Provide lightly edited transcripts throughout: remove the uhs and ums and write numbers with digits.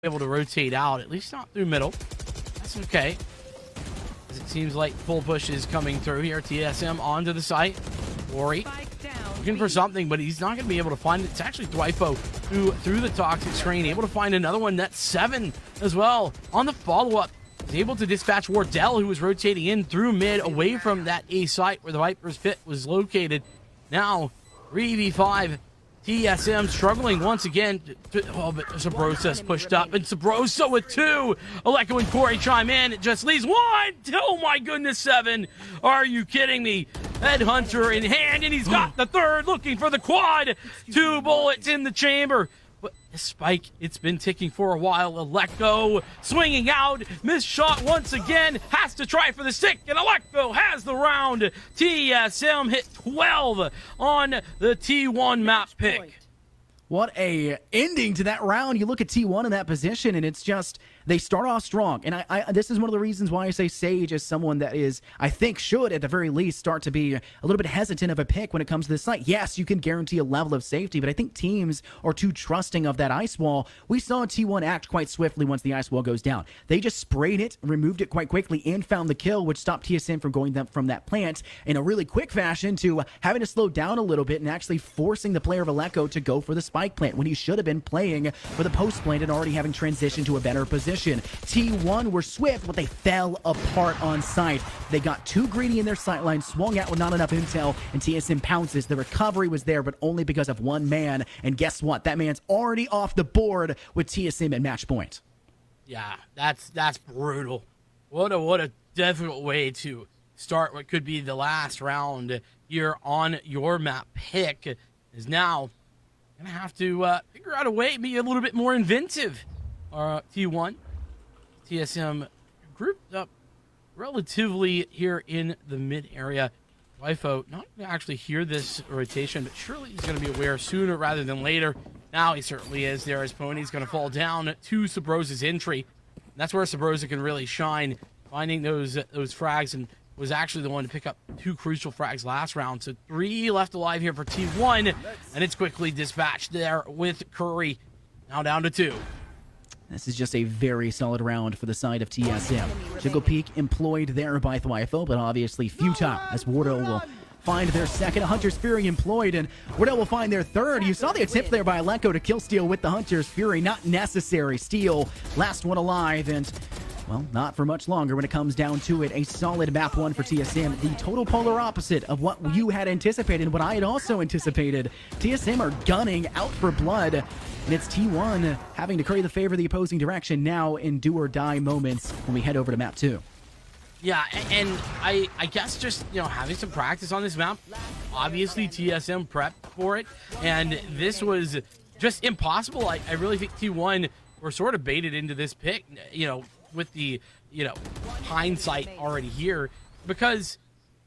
able to rotate out, at least not through middle. That's okay. As it seems like full push is coming through here. TSM onto the site. Worry looking for something, but he's not going to be able to find it. It's actually Thwyfo who, through the toxic screen, able to find another one. That's 7 as well. On the follow-up, he's able to dispatch Wardell, who was rotating in through mid, away from that A site where the Viper's pit was located. Now, 3v5. TSM struggling once again. Oh, but Sabrosa's pushed up, and Sabrosa with 2. Aleko and Corey chime in. It just leaves 1. Oh my goodness, 7. Are you kidding me? Headhunter in hand, and he's got the 3rd, looking for the quad. 2 bullets in the chamber. But this spike, it's been ticking for a while. Aleko swinging out, missed shot once again, has to try for the stick, and Aleko has the round. TSM hit 12 on the T1 map pick. What a ending to that round. You look at T1 in that position, and it's just, they start off strong. And this is one of the reasons why I say Sage is someone that is, I think, should at the very least start to be a little bit hesitant of a pick when it comes to this site. Yes, you can guarantee a level of safety, but I think teams are too trusting of that ice wall. We saw T1 act quite swiftly once the ice wall goes down. They just sprayed it, removed it quite quickly, and found the kill, which stopped TSM from going from that plant in a really quick fashion to having to slow down a little bit and actually forcing the player of Aleko to go for the spike plant when he should have been playing for the post plant and already having transitioned to a better position. T1 were swift, but they fell apart on site. They got too greedy in their sightline, swung out with not enough intel, and TSM pounces. The recovery was there, but only because of one man. And guess what? That man's already off the board with TSM at match point. Yeah, that's brutal. What a difficult way to start what could be the last round here on your map pick. Is now gonna have to figure out a way, be a little bit more inventive. T1, TSM grouped up relatively here in the mid area. Thwyfo not gonna actually hear this rotation, but surely he's gonna be aware sooner rather than later. Now he certainly is there. His pony's gonna fall down to Sabrosa's entry. And that's where Sabrosa can really shine, finding those frags, and was actually the one to pick up 2 crucial frags last round. So 3 left alive here for T1, and it's quickly dispatched there with Curry. Now down to 2. This is just a very solid round for the side of TSM. Jiggle Peak employed there by Thwyfo, but obviously futile as Wardell will find their second. Hunter's Fury employed, and Wardell will find their 3rd. You saw the attempt there by Aleko to kill Steel with the Hunter's Fury. Not necessary. Steel, last one alive, and well, not for much longer when it comes down to it. A solid map 1 for TSM. The total polar opposite of what you had anticipated, what I had also anticipated. TSM are gunning out for blood, and it's T1 having to curry the favor of the opposing direction now in do or die moments when we head over to map 2. Yeah, and I guess just, having some practice on this map. Obviously, TSM prepped for it, and this was just impossible. I really think T1 were sort of baited into this pick, with the, hindsight already here, because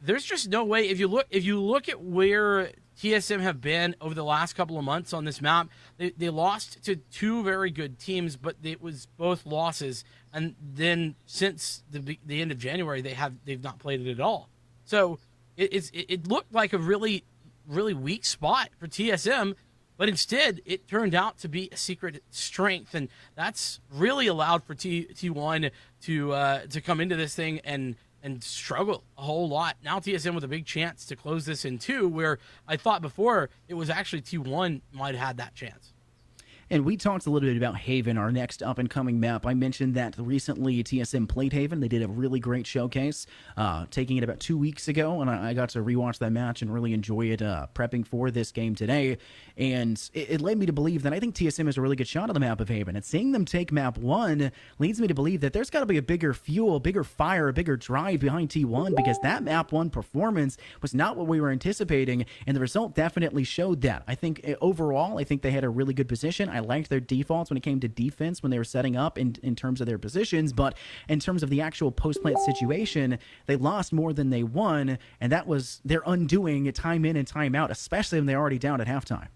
there's just no way. If you look at where TSM have been over the last couple of months on this map, they lost to 2 very good teams, but it was both losses. And then since the end of January, they've not played it at all. So it looked like a really, really weak spot for TSM. But instead, it turned out to be a secret strength, and that's really allowed for T1 to come into this thing and struggle a whole lot. Now TSM with a big chance to close this in 2, where I thought before it was actually T1 might have had that chance. And we talked a little bit about Haven, our next up-and-coming map. I mentioned that recently TSM played Haven. They did a really great showcase, taking it about 2 weeks ago, and I got to rewatch that match and really enjoy it prepping for this game today. And it led me to believe that I think TSM has a really good shot on the map of Haven. And seeing them take map 1 leads me to believe that there's got to be a bigger fuel, bigger fire, a bigger drive behind T1, because that map 1 performance was not what we were anticipating, and the result definitely showed that. I think overall, I think they had a really good position. I liked their defaults when it came to defense when they were setting up in terms of their positions, but in terms of the actual post-plant situation, they lost more than they won, and that was their undoing time in and time out, especially when they're already down at halftime.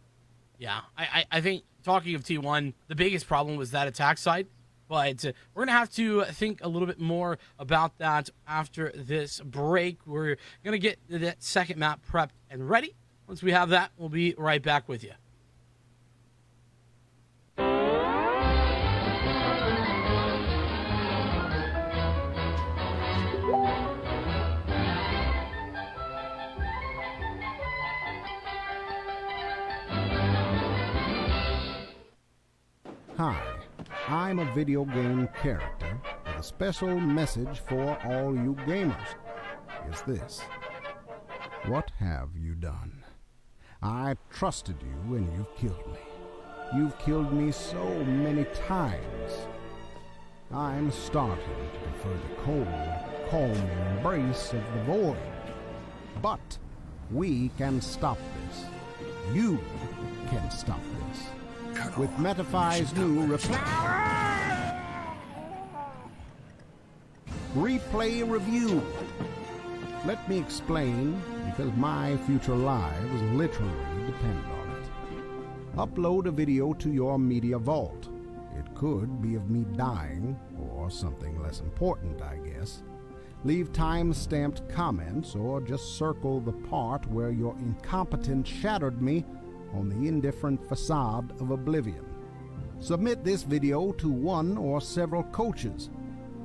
Yeah, I think, talking of T1, the biggest problem was that attack side, but we're going to have to think a little bit more about that after this break. We're going to get that second map prepped and ready. Once we have that, we'll be right back with you. Hi, I'm a video game character with a special message for all you gamers. Is this: what have you done? I trusted you and you've killed me. You've killed me so many times. I'm starting to prefer the cold, calming embrace of the void. But we can stop this. You can stop this. With Metafy's new replay review. Let me explain, because my future lives literally depend on it. Upload a video to your media vault. It could be of me dying, or something less important, I guess. Leave time-stamped comments, or just circle the part where your incompetence shattered me on the indifferent facade of oblivion. Submit this video to one or several coaches,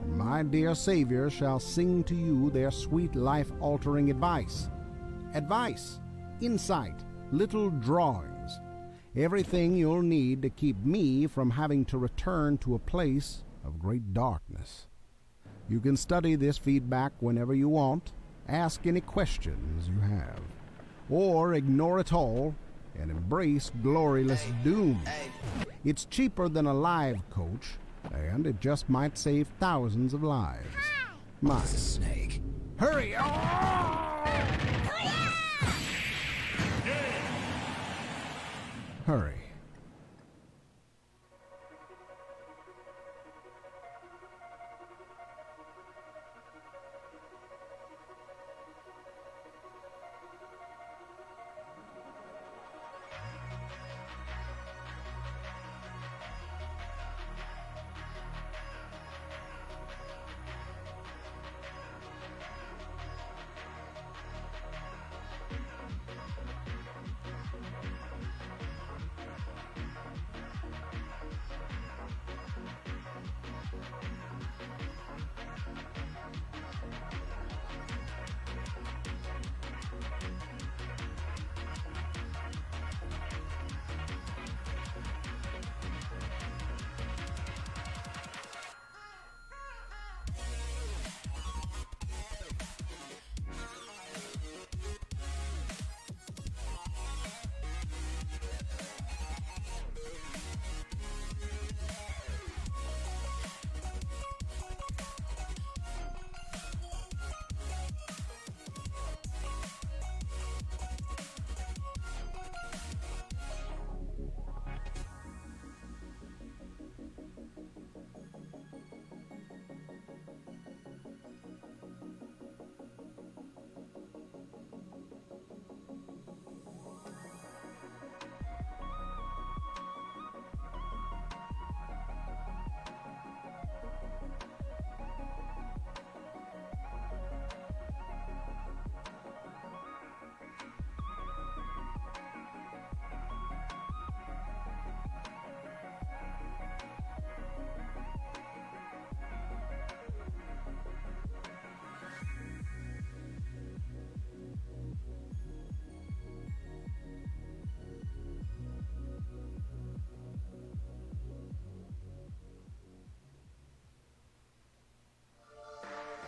and my dear savior shall sing to you their sweet life-altering advice. Advice, insight, little drawings, everything you'll need to keep me from having to return to a place of great darkness. You can study this feedback whenever you want, ask any questions you have, or ignore it all and embrace gloryless doom. It's cheaper than a live coach, and it just might save thousands of lives. Mine. Snake. Hurry! Hurry.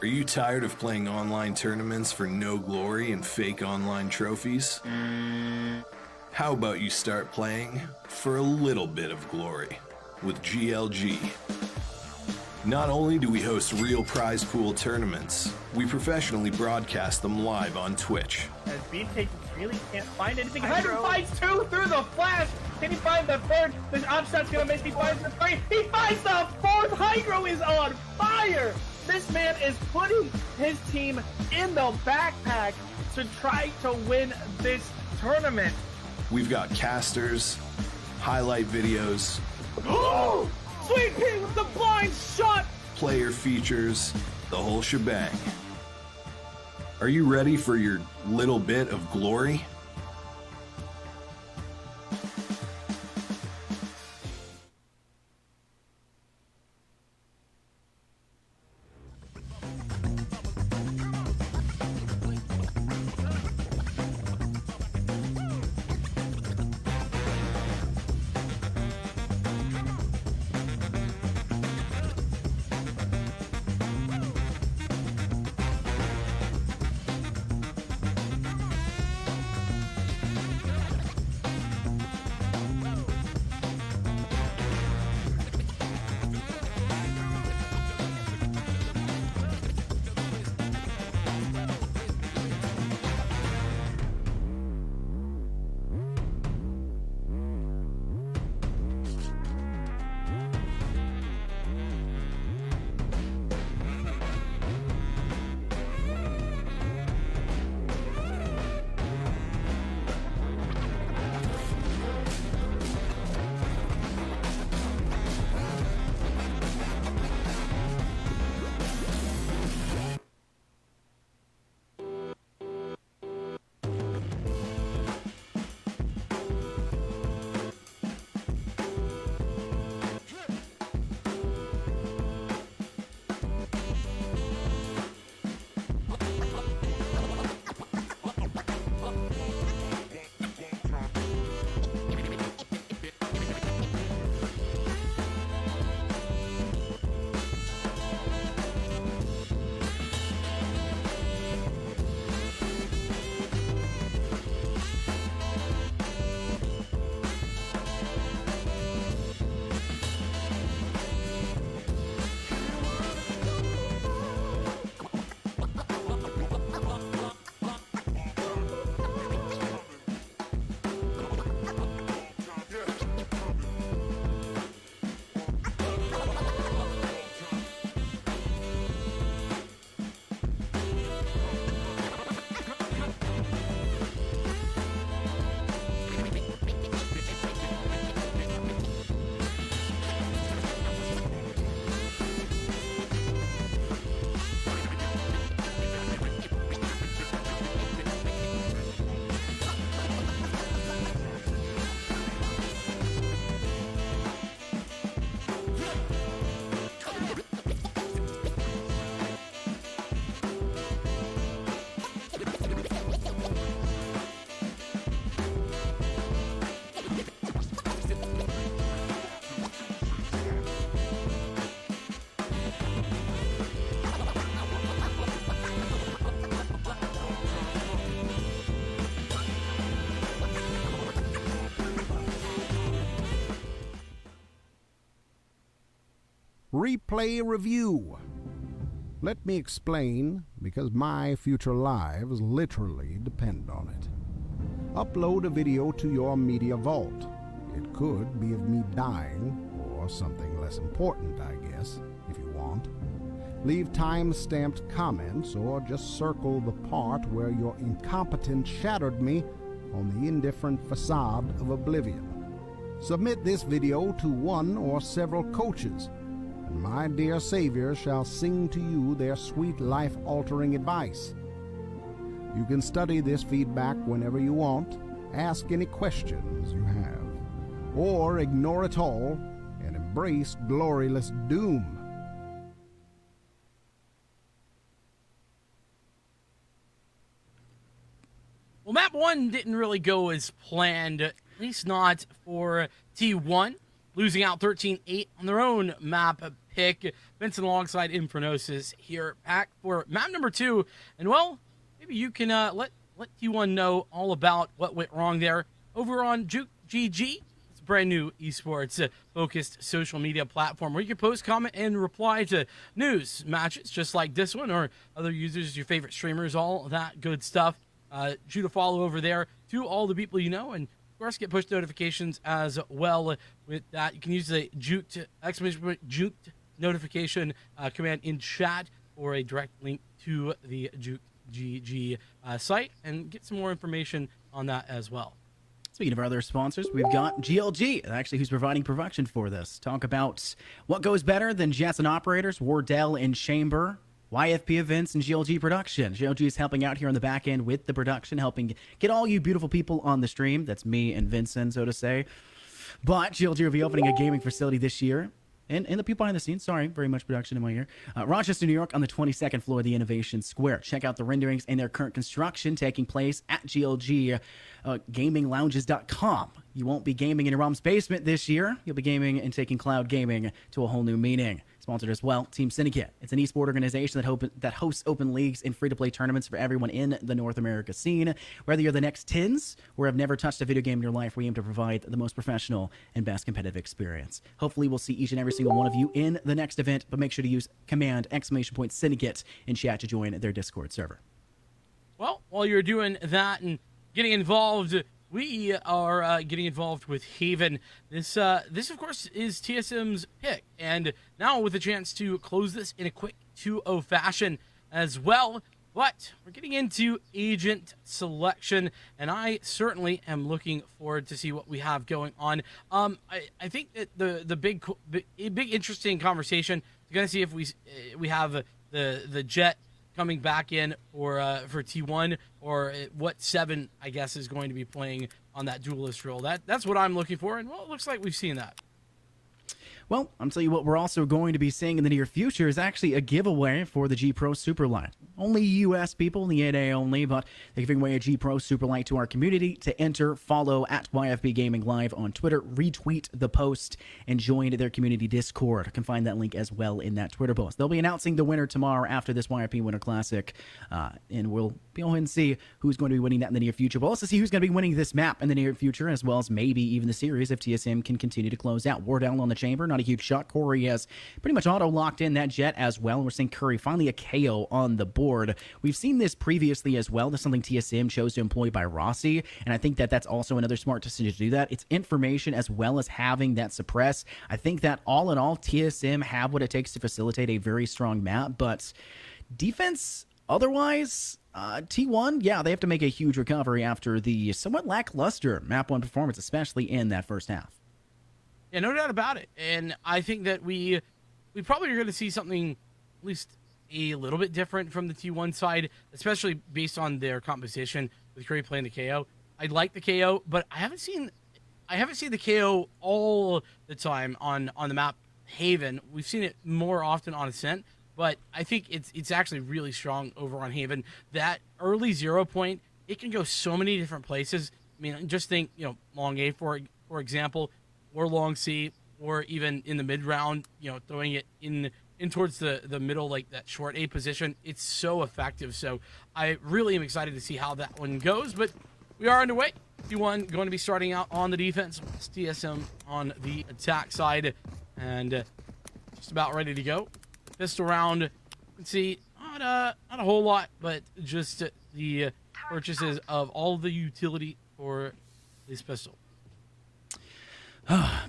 Are you tired of playing online tournaments for no glory and fake online trophies? How about you start playing for a little bit of glory with GLG? Not only do we host real prize pool tournaments, we professionally broadcast them live on Twitch. As Beefcake really can't find anything. Hydro finds two through the flash. Can he find the third? This Opshot's gonna make me find the three. He finds the fourth. Hydro is on fire. This man is putting his team in the backpack to try to win this tournament. We've got casters, highlight videos, Oh! Sweet Pea with the blind shot! player features, the whole shebang. Are you ready for your little bit of glory? Replay review. Let me explain, because my future lives literally depend on it. Upload a video to your media vault. It could be of me dying, or something less important, I guess, if you want. Leave time-stamped comments, or just circle the part where your incompetence shattered me on the indifferent facade of oblivion. Submit this video to one or several coaches, and my dear savior shall sing to you their sweet life-altering advice. You can study this feedback whenever you want, ask any questions you have, or ignore it all and embrace gloryless doom. Well, map 1 didn't really go as planned, at least not for T1, losing out 13-8 on their own map pick. Vincent alongside Infernosis here back for map number 2. And, well, maybe you can let T1 know all about what went wrong there over on Juke GG. It's a brand new esports focused social media platform where you can post, comment, and reply to news, matches just like this one, or other users, your favorite streamers, all that good stuff. Shoot a follow over there to all the people you know, and of course get push notifications as well. With that, you can use the juked notification command in chat, or a direct link to the Juke GG site, and get some more information on that as well. Speaking of our other sponsors, we've got GLG, actually, who's providing production for this. Talk about what goes better than Jets and Operators, Wardell and Chamber, YFP Events, and GLG Production. GLG is helping out here on the back end with the production, helping get all you beautiful people on the stream. That's me and Vincent, so to say. But GLG will be opening a gaming facility this year. And the people behind the scenes, sorry, very much production in my ear. Rochester, New York, on the 22nd floor of the Innovation Square. Check out the renderings and their current construction taking place at GLGgaminglounges.com. You won't be gaming in your mom's basement this year. You'll be gaming and taking cloud gaming to a whole new meaning. Sponsored as well, Team Syndicate. It's an esport organization that hosts open leagues and free-to-play tournaments for everyone in the North America scene. Whether you're the next Tins or have never touched a video game in your life, we aim to provide the most professional and best competitive experience. Hopefully, we'll see each and every single one of you in the next event, but make sure to use command !Syndicate in chat to join their Discord server. Well, while you're doing that and getting involved, we are getting involved with Haven. This, of course, is TSM's pick. And now with a chance to close this in a quick 2-0 fashion as well. But we're getting into agent selection, and I certainly am looking forward to see what we have going on. I think that the big interesting conversation is going to see if we have the Jet coming back in for T1, or what 7, I guess, is going to be playing on that duelist role. That's what I'm looking for, and well, it looks like we've seen that. Well, I'm telling you what we're also going to be seeing in the near future is actually a giveaway for the G Pro Superlight. Only U.S. people, the 8A only, but they're giving away a G Pro Superlight to our community. To enter, follow at YFB Gaming Live on Twitter, retweet the post, and join their community Discord. You can find that link as well in that Twitter post. They'll be announcing the winner tomorrow after this YFP Winter Classic, and we'll go ahead and see who's going to be winning that in the near future. We'll also see who's going to be winning this map in the near future, as well as maybe even the series if TSM can continue to close out. Wardell on the Chamber, not a huge shot. Corey has pretty much auto-locked in that Jet as well. We're seeing Curry finally a KO on the board. We've seen this previously as well. That's something TSM chose to employ by Rossi, and I think that that's also another smart decision to do that. It's information as well as having that suppress. I think that all in all, TSM have what it takes to facilitate a very strong map, but defense otherwise, T1, yeah, they have to make a huge recovery after the somewhat lackluster map 1 performance, especially in that first half. Yeah, no doubt about it. And I think that we probably are going to see something at least a little bit different from the T1 side, especially based on their composition with Curry playing the KO. I like the KO, but I haven't seen the KO all the time on the map Haven. We've seen it more often on Ascent, but I think it's actually really strong over on Haven. That early 0 point, it can go so many different places. I mean, just think, long A for example, or long C, or even in the mid round, throwing it in towards the middle, like that short A position. It's so effective. So I really am excited to see how that one goes. But we are underway. T1 going to be starting out on the defense. TSM on the attack side. And just about ready to go. Pistol round, you can see not a whole lot, but just the purchases of all the utility for this pistol.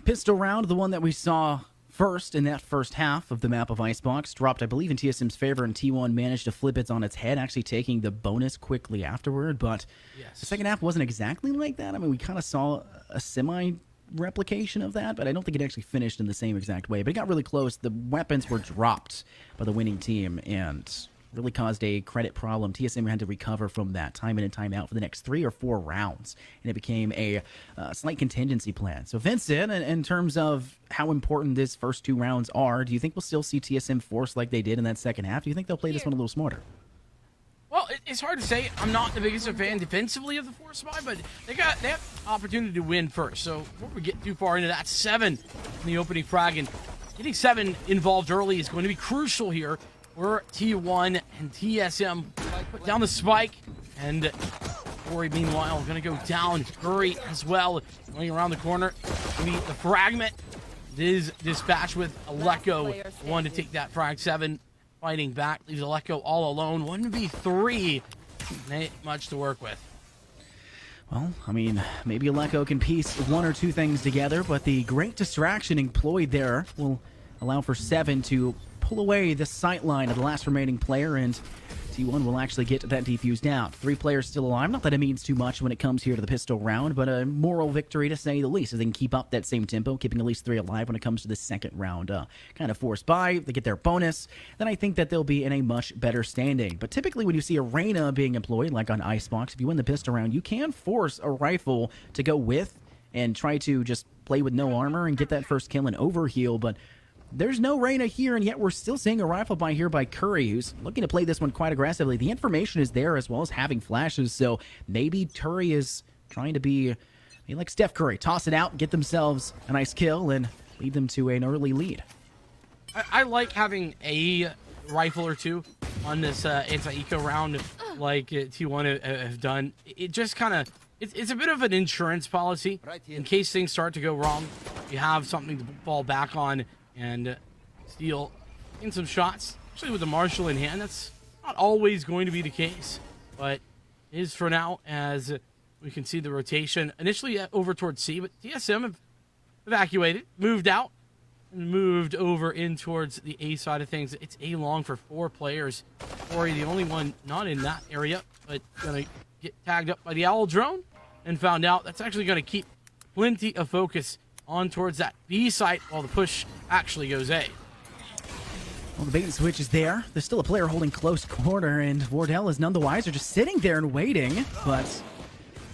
Pistol round, the one that we saw first in that first half of the map of Icebox, dropped, I believe, in TSM's favor, and T1 managed to flip it on its head, actually taking the bonus quickly afterward. But Yes. the second half wasn't exactly like that. I mean, we kind of saw a semi-replication of that, but I don't think it actually finished in the same exact way. But it got really close. The weapons were dropped by the winning team, and really caused a credit problem. TSM had to recover from that time in and time out for the next 3 or 4 rounds, and it became a slight contingency plan. So Vincent, in terms of how important these first 2 rounds are, do you think we'll still see TSM force like they did in that second half? Do you think they'll play this one a little smarter? Well, it's hard to say. I'm not the biggest fan defensively of the Force Spy, but they have opportunity to win first. So before we get too far into that, 7 in the opening frag, and getting 7 involved early is going to be crucial here. We're T1 and TSM put down the spike, and Corey, meanwhile, going to go down. Curry as well, going around the corner. Maybe the fragment is dispatched with Aleko. One to take that frag. 7 fighting back, leaves Aleko all alone. 1v3, ain't much to work with. Well, I mean, maybe Aleko can piece 1 or 2 things together, but the great distraction employed there will allow for 7 to pull away the sight line of the last remaining player, and T1 will actually get that defused out. 3 players still alive. Not that it means too much when it comes here to the pistol round, but a moral victory to say the least, as they can keep up that same tempo, keeping at least 3 alive when it comes to the second round. Kind of forced by, they get their bonus, then I think that they'll be in a much better standing. But typically when you see a Reyna being employed, like on Icebox, if you win the pistol round, you can force a rifle to go with and try to just play with no armor and get that first kill and overheal, but there's no Reyna here, and yet we're still seeing a rifle buy here by Curry, who's looking to play this one quite aggressively. The information is there, as well as having flashes, so maybe Curry is trying to be like Steph Curry, toss it out, get themselves a nice kill, and lead them to an early lead. I like having a rifle or 2 on this anti-eco round like T1 have done. It just kind of, it's a bit of an insurance policy. In case things start to go wrong, you have something to fall back on and steal in some shots. Actually, with the Marshall in hand, that's not always going to be the case, but it is for now, as we can see the rotation initially over towards C, but TSM have evacuated, moved out, and moved over in towards the A side of things. It's A long for 4 players. Corey, the only one not in that area, but gonna get tagged up by the Owl drone, and found out that's actually gonna keep plenty of focus on towards that B site while the push actually goes A. Well, the bait and switch is there. There's still a player holding close quarter, and Wardell is none the wiser, just sitting there and waiting, but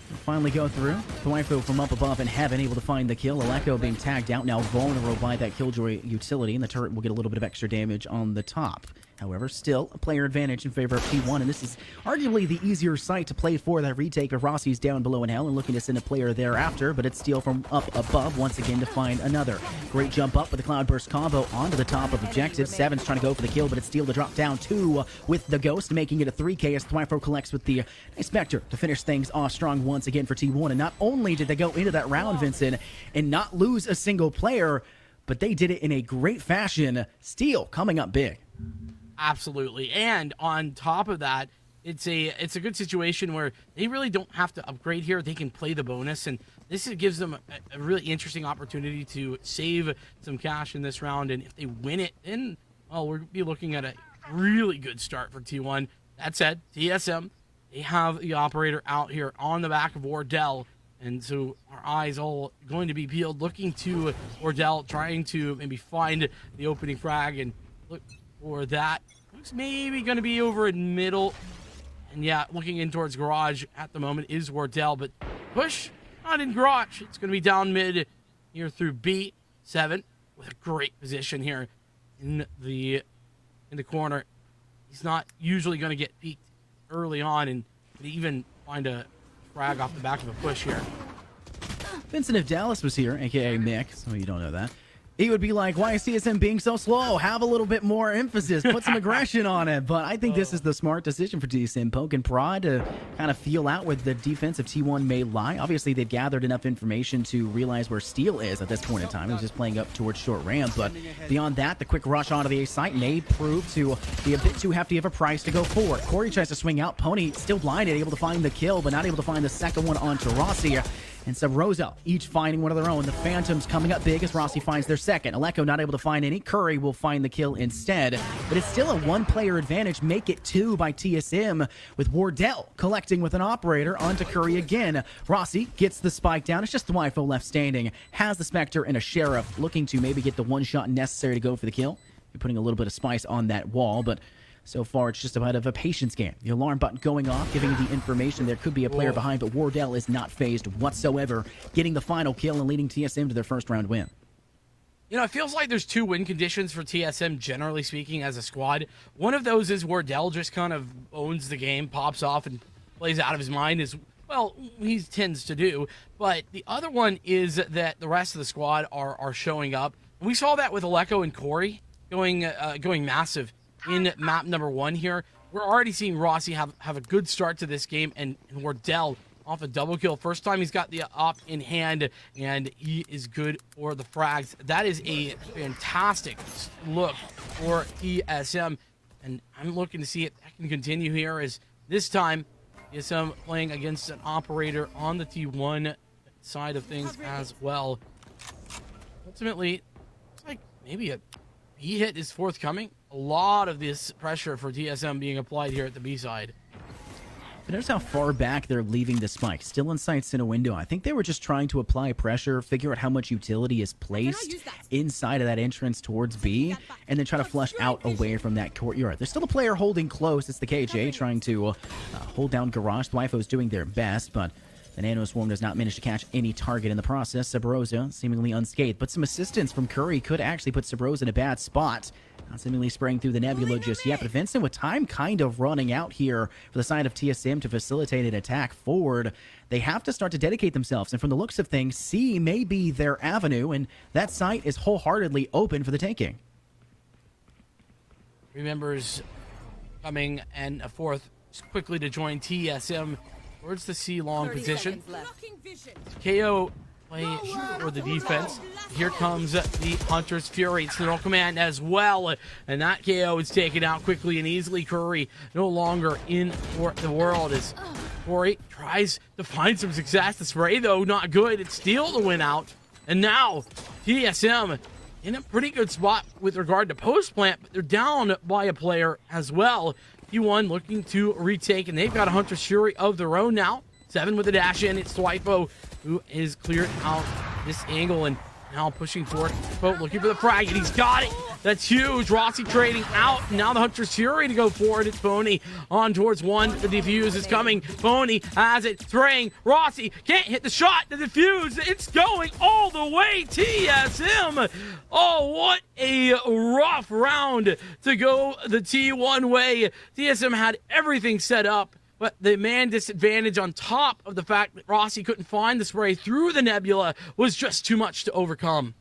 will finally go through. Thwifo from up above in heaven, able to find the kill. Aleko being tagged out, now vulnerable by that Killjoy utility, and the turret will get a little bit of extra damage on the top. However, still a player advantage in favor of T1, and this is arguably the easier site to play for that retake, but Rossi's down below in hell and looking to send a player thereafter, but it's Steel from up above once again to find another. Great jump up with the Cloudburst combo onto the top of objective. 7's trying to go for the kill, but it's Steel to drop down 2 with the Ghost, making it a 3K as Thwifo collects with the nice Spectre to finish things off strong once again for T1. And not only did they go into that round, Vincent, and not lose a single player, but they did it in a great fashion. Steel coming up big. Absolutely. And on top of that, it's a good situation where they really don't have to upgrade here. They can play the bonus, and this gives them a really interesting opportunity to save some cash in this round. And if they win it, then, well, we'll be looking at a really good start for T1. That said, TSM, they have the operator out here on the back of Wardell, and so our eyes all going to be peeled, looking to Wardell, trying to maybe find the opening frag and look for that. Looks maybe going to be over in middle. And yeah, looking in towards garage at the moment is Wardell, but push not in garage. It's going to be down mid here through B7 with a great position here in the corner. He's not usually going to get peeked early on and even find a frag off the back of a push here. Vincent, if Dallas was here, aka Mick, so you don't know that, he would be like, why is TSM being so slow? Have a little bit more emphasis. Put some aggression on it. But I think this is the smart decision for TSM. Poke and prod to kind of feel out where the defense of T1 may lie. Obviously, they've gathered enough information to realize where Steel is at this point in time. He was just playing up towards short ramp. But beyond that, the quick rush onto the A site may prove to be a bit too hefty of a price to go for. Corey tries to swing out. Pony still blinded, able to find the kill, but not able to find the second one onto Rossi. And Sub Rosa, each finding one of their own. The Phantoms coming up big as Rossi finds their second. Aleko not able to find any. Curry will find the kill instead. But it's still a one-player advantage. Make it two by TSM with Wardell collecting with an operator onto Curry again. Rossi gets the spike down. It's just the Wifo left standing. Has the Spectre and a Sheriff looking to maybe get the one shot necessary to go for the kill. You're putting a little bit of spice on that wall, but so far, it's just a bit of a patience game. The alarm button going off, giving the information there could be a player behind, but Wardell is not phased whatsoever, getting the final kill and leading TSM to their first round win. You know, it feels like there's two win conditions for TSM, generally speaking, as a squad. One of those is Wardell just kind of owns the game, pops off, and plays out of his mind, as well, he tends to do. But the other one is that the rest of the squad are showing up. We saw that with Aleko and Corey going massive in map number 1 here. We're already seeing Rossi have a good start to this game, and Wardell off a double kill. First time he's got the op in hand, and he is good for the frags. That is a fantastic look for TSM, and I'm looking to see if that can continue here, as this time TSM playing against an operator on the T1 side of things as well. Ultimately, it's like maybe a B hit is forthcoming. A lot of this pressure for TSM being applied here at the B side. But notice how far back they're leaving the spike. Still in sights in a window. I think they were just trying to apply pressure, figure out how much utility is placed inside of that entrance towards B, and then try to flush out away from that courtyard. There's still a player holding close. It's the KJ trying to hold down Garage. The Wifo's doing their best, but the Nano Swarm does not manage to catch any target in the process. Sub Rosa seemingly unscathed, but some assistance from Curry could actually put Sub Rosa in a bad spot. Not seemingly spraying through the nebula just yet, but Vincent with time kind of running out here for the side of TSM to facilitate an attack forward. They have to start to dedicate themselves, and from the looks of things, C may be their avenue, and that site is wholeheartedly open for the taking. Remembers coming and a fourth quickly to join TSM towards the C long position. KO play for the defense. Here comes the Hunter's Fury. It's Neural Command as well. And that KO is taken out quickly and easily. Curry no longer in for the world as Corey tries to find some success. The spray, though, not good. It's Steel to win out. And now TSM in a pretty good spot with regard to post-plant, but they're down by a player as well. T1 looking to retake, and they've got a Hunter's Fury of their own now. 7 with the dash in. It's Swipo who is cleared out this angle and now pushing forward. Swipo looking for the frag, and he's got it. That's huge. Rossi trading out. Now the Hunter's Fury to go forward. It's Pony on towards one. The defuse is coming. Pony has it. Spraying. Rossi can't hit the shot. The defuse. It's going all the way. TSM. Oh, what a rough round to go the T1 way. TSM had everything set up, but the man disadvantage on top of the fact that Rossi couldn't find the spray through the nebula was just too much to overcome.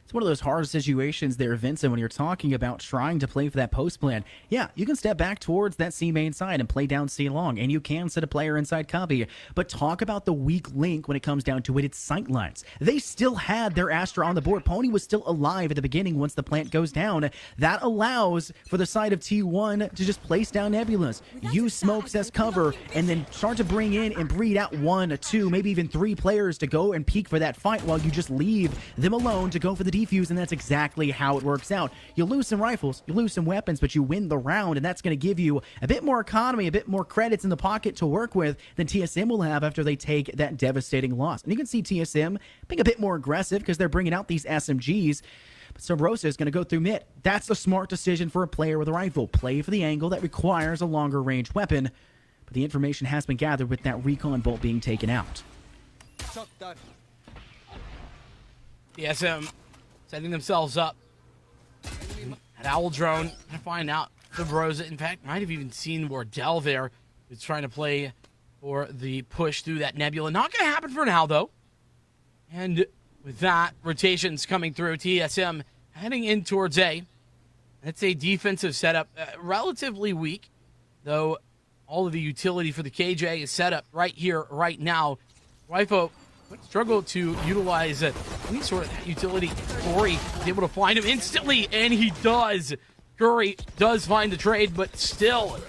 It's one of those hard situations there, Vincent, when you're talking about trying to play for that post plan. Yeah, you can step back towards that C main side and play down C long, and you can set a player inside copy. But talk about the weak link when it comes down to it, it's sight lines. They still had their Astra on the board. Pony was still alive at the beginning once the plant goes down. That allows for the side of T1 to just place down nebulas, use smokes as cover, and then start to bring in and breed out 1, 2, maybe even 3 players to go and peek for that fight while you just leave them alone to go for the defuse, and that's exactly how it works out. You lose some rifles, you lose some weapons, but you win the round, and that's going to give you a bit more economy, a bit more credits in the pocket to work with than TSM will have after they take that devastating loss. And you can see TSM being a bit more aggressive because they're bringing out these SMGs. But Sub Rosa is going to go through mid. That's a smart decision for a player with a rifle. Play for the angle that requires a longer range weapon. But the information has been gathered with that recon bolt being taken out. TSM setting themselves up at Owl Drone to find out the Rosa. In fact, might have even seen Wardell there, who's trying to play for the push through that nebula. Not going to happen for now, though. And with that, rotations coming through. TSM heading in towards A. That's a defensive setup, relatively weak, though all of the utility for the KJ is set up right here, right now. Rifo would struggle to utilize any sort of utility. Corey is able to find him instantly, and he does. Curry does find the trade, but still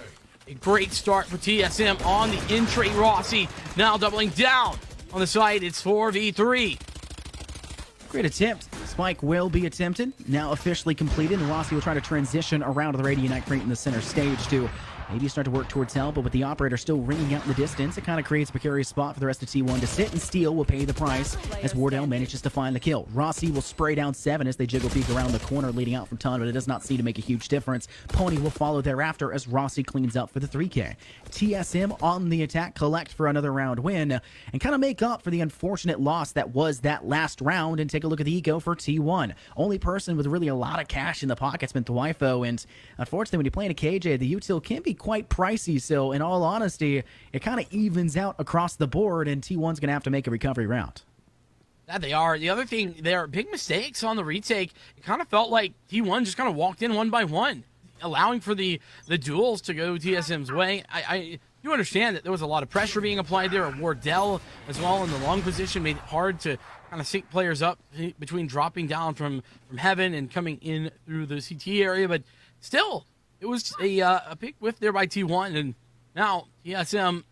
a great start for TSM on the entry. Rossi now doubling down on the side. It's 4v3. Great attempt. Spike will be attempted. Now officially completed. And Rossi will try to transition around to the Radiant Crate in the center stage to maybe start to work towards hell, but with the operator still ringing out in the distance, it kind of creates a precarious spot for the rest of T1 to sit and steal. Will pay the price as Wardell manages to find the kill. Rossi will spray down 7 as they jiggle peek around the corner leading out from Ton, but it does not seem to make a huge difference. Pony will follow thereafter as Rossi cleans up for the 3K. TSM on the attack, collect for another round win, and kind of make up for the unfortunate loss that was that last round, and take a look at the eco for T1. Only person with really a lot of cash in the pocket's been Thwifo, and unfortunately when you're playing a KJ, the util can be quite pricey, so in all honesty, it kind of evens out across the board, and T1's going to have to make a recovery round. That they are. The other thing, there are big mistakes on the retake. It kind of felt like T1 just kind of walked in one by one, allowing for the duels to go TSM's way. I do understand that there was a lot of pressure being applied there. Wardell as well in the long position made it hard to kind of sync players up between dropping down from heaven and coming in through the CT area, but still, it was a big whiff there by T1, and now TSM,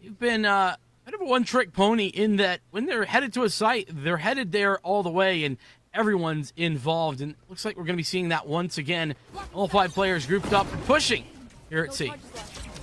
you've been kind of a one-trick pony in that when they're headed to a site, they're headed there all the way, and everyone's involved, and it looks like we're going to be seeing that once again. All 5 players grouped up and pushing here at C.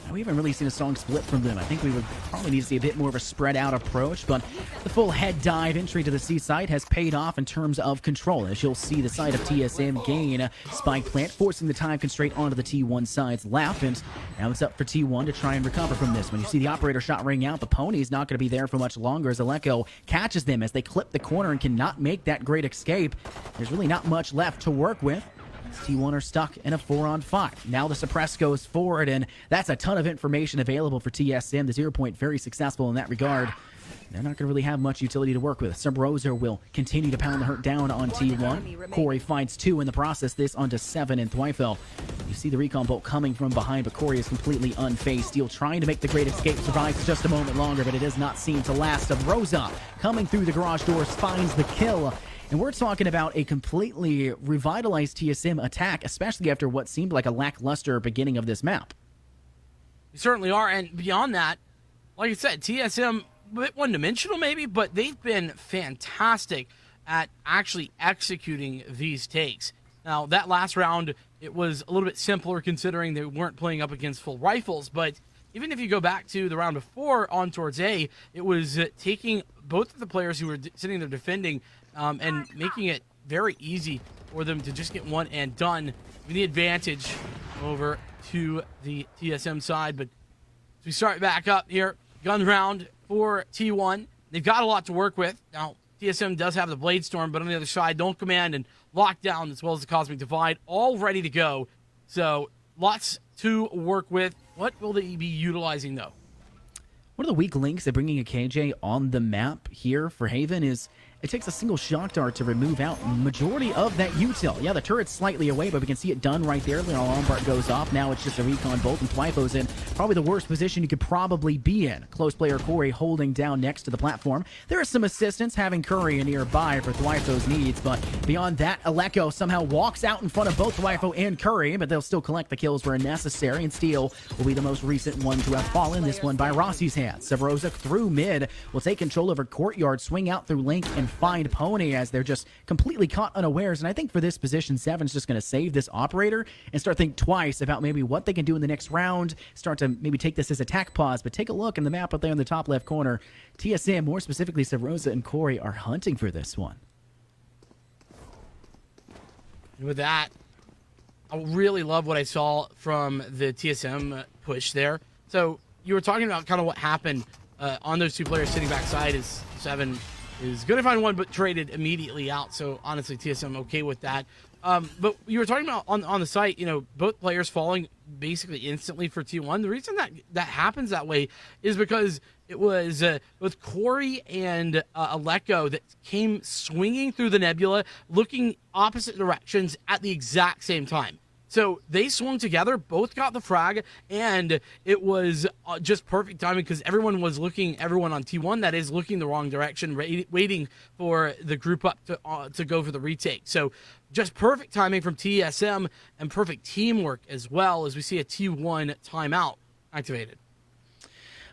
We haven't really seen a strong split from them. I think we would probably need to see a bit more of a spread-out approach, but the full head dive entry to the C site has paid off in terms of control, as you'll see the side of TSM gain a spike plant, forcing the time constraint onto the T1 side's lap, and now it's up for T1 to try and recover from this. When you see the operator shot ring out, the Pony's not going to be there for much longer as Aleko catches them as they clip the corner and cannot make that great escape. There's really not much left to work with. T1 are stuck in a 4-on-5. Now the suppress goes forward, and that's a ton of information available for TSM. The 0 point very successful in that regard. They're not going to really have much utility to work with. Subrosa will continue to pound the hurt down on T1. Corey finds 2 in the process, this onto 7 in Thwifel. You see the recon bolt coming from behind, but Corey is completely unfazed. Steel trying to make the great escape, survives just a moment longer, but it does not seem to last. Subrosa coming through the garage doors finds the kill. And we're talking about a completely revitalized TSM attack, especially after what seemed like a lackluster beginning of this map. We certainly are, and beyond that, like I said, TSM, a bit one-dimensional maybe, but they've been fantastic at actually executing these takes. Now, that last round, it was a little bit simpler considering they weren't playing up against full rifles, but even if you go back to the round before on towards A, it was taking both of the players who were sitting there defending and making it very easy for them to just get one and done with the advantage over to the TSM side. But as we start back up here, gun round for T1. They've got a lot to work with. Now, TSM does have the Blade Storm, but on the other side, Don't Command and Lockdown, as well as the Cosmic Divide, all ready to go. So lots to work with. What will they be utilizing, though? One of the weak links of bringing a KJ on the map here for Haven is it takes a single shock dart to remove out majority of that util. Yeah, the turret's slightly away, but we can see it done right there. The alarm bar goes off. Now it's just a recon bolt, and Thwifo's in probably the worst position you could probably be in. Close player Corey holding down next to the platform. There is some assistance having Curry nearby for Thwifo's needs, but beyond that, Aleko somehow walks out in front of both Thwifo and Curry, but they'll still collect the kills where necessary, and Steel will be the most recent one to have fallen, this one by Rossi's hands. Sevroza through mid will take control over Courtyard, swing out through Link, and find Pony as they're just completely caught unawares. And I think for this position, Seven's just going to save this operator and start thinking twice about maybe what they can do in the next round, start to maybe take this as attack pause. But take a look in the map up there in the top left corner. TSM, more specifically Sevroza and Corey, are hunting for this one. And with that, I really love what I saw from the TSM push there. So you were talking about kind of what happened on those two players sitting backside. Is Seven is going to find one, but traded immediately out. So honestly, TSM okay with that. But you were talking about on the site, both players falling basically instantly for T1. The reason that happens that way is because it was both Corey and Aleko that came swinging through the nebula, looking opposite directions at the exact same time. So they swung together, both got the frag, and it was just perfect timing because everyone on T1, that is, looking the wrong direction, waiting for the group up to go for the retake. So just perfect timing from TSM and perfect teamwork as well, as we see a T1 timeout activated.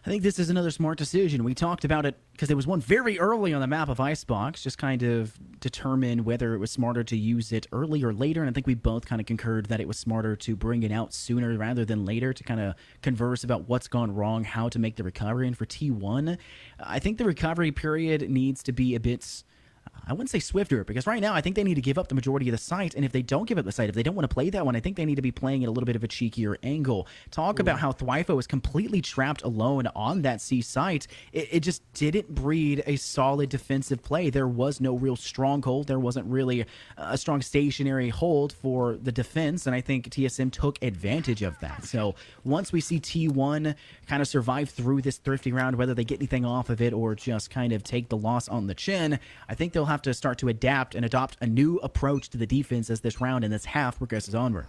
I think this is another smart decision. We talked about it because there was one very early on the map of Icebox, just kind of determine whether it was smarter to use it early or later. And I think we both kind of concurred that it was smarter to bring it out sooner rather than later to kind of converse about what's gone wrong, how to make the recovery. And for T1, I think the recovery period needs to be a bit, I wouldn't say swifter, because right now I think they need to give up the majority of the site, and if they don't give up the site, if they don't want to play that one, I think they need to be playing at a little bit of a cheekier angle. Talk about how Thwyfo is completely trapped alone on that C site. It just didn't breed a solid defensive play. There was no real stronghold. There wasn't really a strong stationary hold for the defense, and I think TSM took advantage of that. So once we see T1 kind of survive through this thrifty round, whether they get anything off of it or just kind of take the loss on the chin, I think they'll have to start to adapt and adopt a new approach to the defense as this round and this half progresses onward.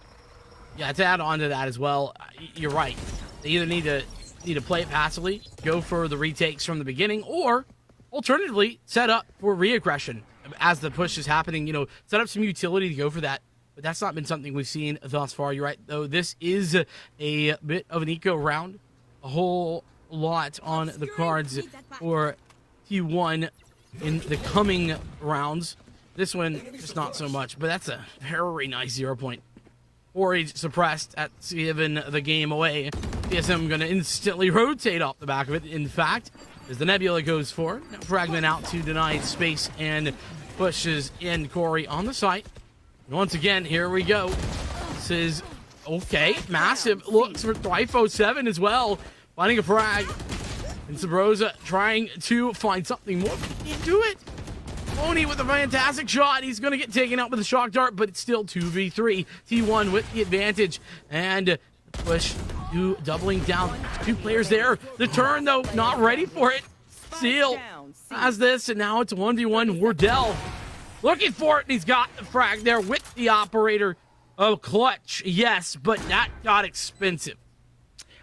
Yeah, to add on to that as well, you're right. They either need to play it passively, go for the retakes from the beginning, or alternatively set up for re-aggression as the push is happening. Set up some utility to go for that. But that's not been something we've seen thus far. You're right, though. This is a bit of an eco round. A whole lot on the cards for T1 in the coming rounds. This one, just not so much, but that's a very nice 0 point. Ori suppressed at giving the game away. TSM going to instantly rotate off the back of it. In fact, as the Nebula goes for fragment out to deny space and pushes in Corey on the site. And once again, here we go. This is okay. Massive looks for Thwyfo 7 as well. Finding a frag. And Sabrosa trying to find something more. Can't do it. Oni with a fantastic shot. He's going to get taken out with a shock dart, but it's still 2v3. T1 with the advantage. And push to doubling down. Two players there. The turn, though, not ready for it. Seal has this, and now it's 1v1. Wardell looking for it, and he's got the frag there with the operator. Oh, clutch, yes, but that got expensive.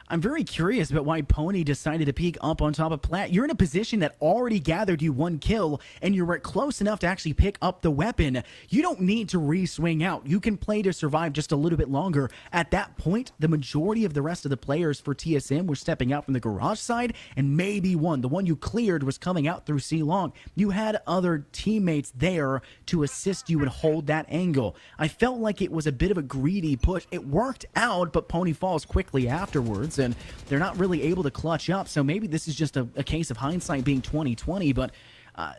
I'm very curious about why Pony decided to peek up on top of Plat. You're in a position that already gathered you one kill, and you were close enough to actually pick up the weapon. You don't need to re-swing out. You can play to survive just a little bit longer. At that point, the majority of the rest of the players for TSM were stepping out from the garage side, and maybe the one you cleared, was coming out through C-Long. You had other teammates there to assist you and hold that angle. I felt like it was a bit of a greedy push. It worked out, but Pony falls quickly afterwards, and they're not really able to clutch up. So maybe this is just a case of hindsight being 20/20, but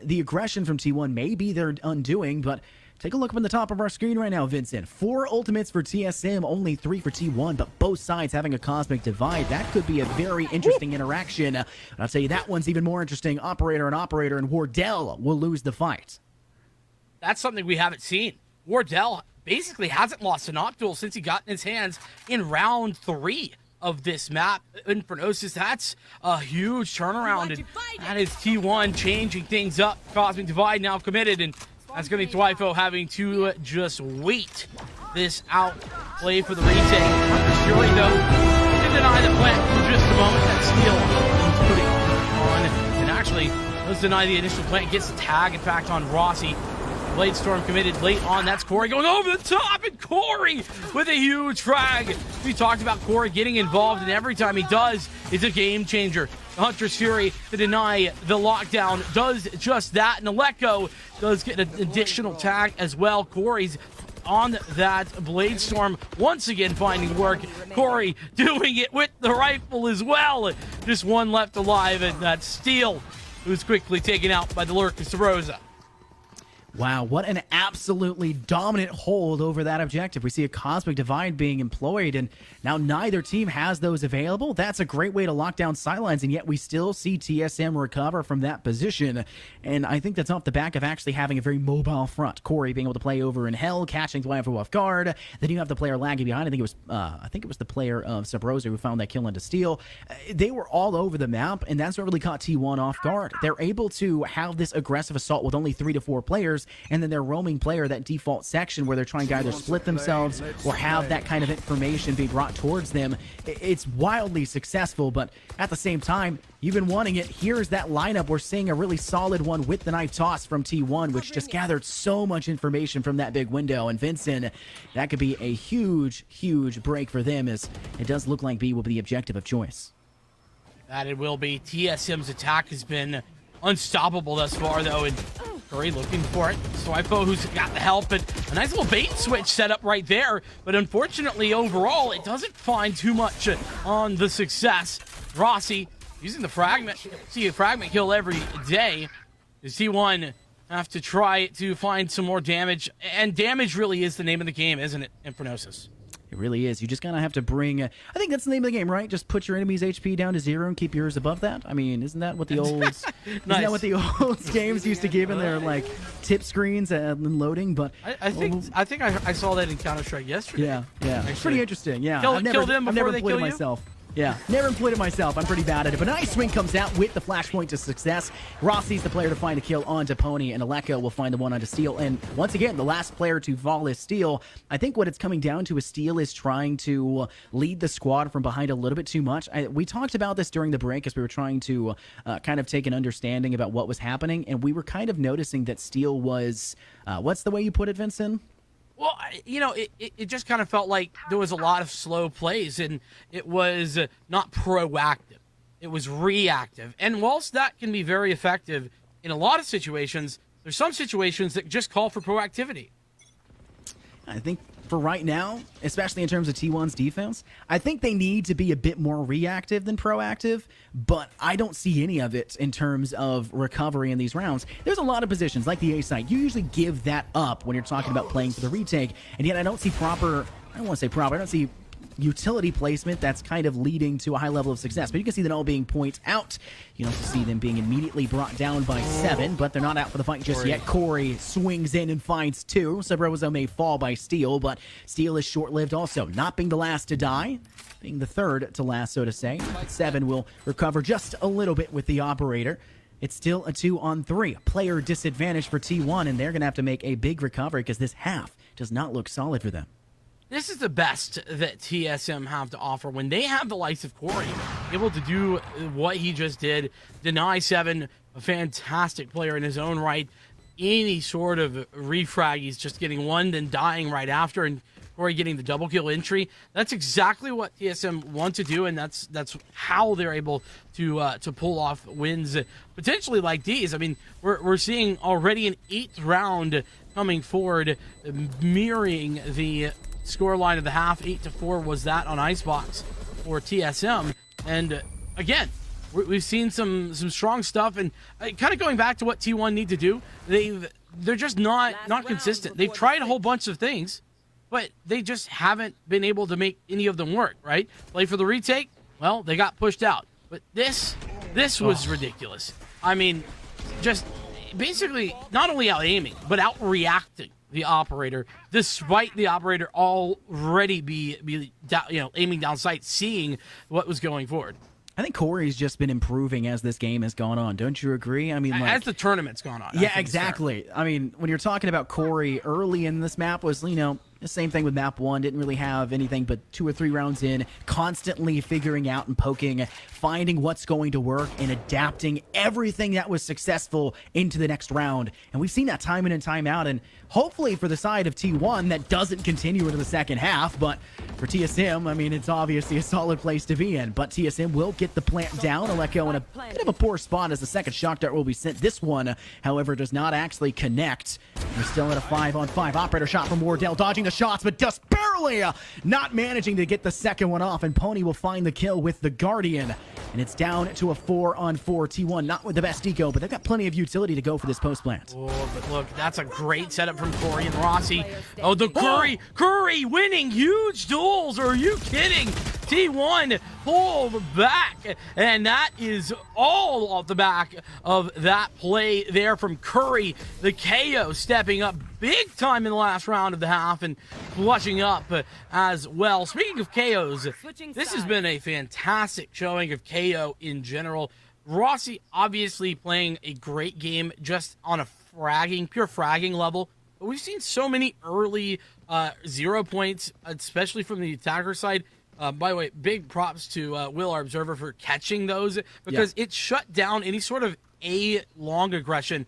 the aggression from T1 may be their undoing. But take a look up on the top of our screen right now, Vincent. 4 ultimates for TSM, only 3 for T1, but both sides having a cosmic divide. That could be a very interesting interaction. I'll tell you, that one's even more interesting. Operator, and Wardell will lose the fight. That's something we haven't seen. Wardell basically hasn't lost an Noctool since he got in his hands in round 3 of this map. Infernosis, that's a huge turnaround, and that is T1 changing things up. Cosmic Divide now committed, and that's going to be Thwyfo having to just wait this out. Play for the retake. Fury, though, can deny the plant for just a moment. That steal putting on, and actually, let's deny the initial plant. Gets the tag, in fact, on Rossi. Blade Storm committed late on. That's Corey going over the top, and Corey with a huge frag. We talked about Corey getting involved, and every time he does, it's a game changer. The Hunter's Fury to deny the lockdown does just that, and Aleko does get an additional tag as well. Corey's on that Blade Storm, once again finding work. Corey doing it with the rifle as well. Just one left alive, and that's Steel, who's quickly taken out by the Lurk of Sabrosa. Wow, what an absolutely dominant hold over that objective. We see a Cosmic Divide being employed, and now neither team has those available. That's a great way to lock down sidelines, and yet we still see TSM recover from that position. And I think that's off the back of actually having a very mobile front. Corey being able to play over in Hell, catching Dwayne off guard. Then you have the player lagging behind. I think it was the player of Subrosa who found that kill into Steel. They were all over the map, and that's what really caught T1 off guard. They're able to have this aggressive assault with only 3 to 4 players, and then their roaming player, that default section where they're trying to either split themselves or have that kind of information be brought towards them. It's wildly successful, but at the same time, you've been wanting it. Here's that lineup. We're seeing a really solid one with the knife toss from T1, which just gathered so much information from that big window. And Vincent, that could be a huge, huge break for them, as it does look like B will be the objective of choice. That it will be. TSM's attack has been unstoppable thus far, though, and Curry looking for it. Swipo, who's got the help, and a nice little bait switch set up right there, but unfortunately, overall, it doesn't find too much on the success. Rossi using the fragment. See a fragment kill every day. Does T1 have to try to find some more damage? And damage really is the name of the game, isn't it, Infernosis? It really is. You just kind of have to bring... I think that's the name of the game, right? Just put your enemy's HP down to 0 and keep yours above that. I mean, isn't that what the old... Nice. Isn't that what the old games used to give in their, like, tip screens and loading? But I think I saw that in Counter-Strike yesterday. yeah. It's pretty interesting, yeah. Kill them before I've never they played kill it you? myself. Yeah, never employed it myself. I'm pretty bad at it. But a nice swing comes out with the flashpoint to success. Rossi's the player to find a kill onto Pony, and Aleko will find the one onto Steel. And once again, the last player to fall is Steel. I think what it's coming down to is Steel is trying to lead the squad from behind a little bit too much. We talked about this during the break as we were trying to kind of take an understanding about what was happening, and we were kind of noticing that Steel was... what's the way you put it, Vincent? Well, it just kind of felt like there was a lot of slow plays, and it was not proactive. It was reactive. And whilst that can be very effective in a lot of situations, there's some situations that just call for proactivity. I think for right now, especially in terms of T1's defense, I think they need to be a bit more reactive than proactive, but I don't see any of it in terms of recovery in these rounds. There's a lot of positions, like the A site. You usually give that up when you're talking about playing for the retake, and yet I don't see I don't see utility placement that's kind of leading to a high level of success. But you can see that all being point out. You also see them being immediately brought down by 7, but they're not out for the fight just yet. Corey swings in and finds 2. Subrosa may fall by Steel, but Steel is short-lived also. Not being the last to die, being the third to last, so to say. 7 will recover just a little bit with the operator. It's still a 2-on-3. Player disadvantage for T1, and they're going to have to make a big recovery because this half does not look solid for them. This is the best that TSM have to offer. When they have the likes of Corey able to do what he just did, deny 7, a fantastic player in his own right. Any sort of refrag, he's just getting one, then dying right after, and Corey getting the double kill entry. That's exactly what TSM want to do, and that's how they're able to pull off wins potentially like these. I mean, we're seeing already an 8th round coming forward, mirroring the scoreline of the half. 8-4 was that on Icebox for TSM, and again, we've seen some strong stuff, and kind of going back to what T1 need to do. They're just not consistent. They've tried a whole bunch of things, but they just haven't been able to make any of them work. Right? Play for the retake. Well, they got pushed out, but this was ridiculous. I mean, just basically not only out aiming but out reacting the operator, despite the operator already be aiming down sight, seeing what was going forward. I think Corey's just been improving as this game has gone on. Don't you agree? I mean, as the tournament's gone on. Yeah, exactly. I mean, when you're talking about Corey early in this map was, the same thing with map 1. Didn't really have anything but 2 or 3 rounds in, constantly figuring out and poking, finding what's going to work, and adapting everything that was successful into the next round. And we've seen that time in and time out, and hopefully for the side of T1, that doesn't continue into the second half. But for TSM, I mean, it's obviously a solid place to be in. But TSM will get the plant down. Aleko in a bit of a poor spot as the second shock dart will be sent. This one, however, does not actually connect. We're still at a 5-on-5. Operator shot from Wardell, dodging the shots, but just barely not managing to get the second one off. And Pony will find the kill with the Guardian. And it's down to a 4-on-4. T1 not with the best eco, but they've got plenty of utility to go for this post plant. Oh, but look, that's a great setup from Corey and Rossi. Oh, the Curry winning huge duels. Are you kidding? T1 pulled back, and that is all off the back of that play there from Curry. The KO stepping up big time in the last round of the half and flushing up as well. Speaking of KOs, this has been a fantastic showing of KO in general. Rossi obviously playing a great game just on a pure fragging level. But we've seen so many early 0 points, especially from the attacker side. By the way, big props to Will, our observer, for catching those, because it shut down any sort of long aggression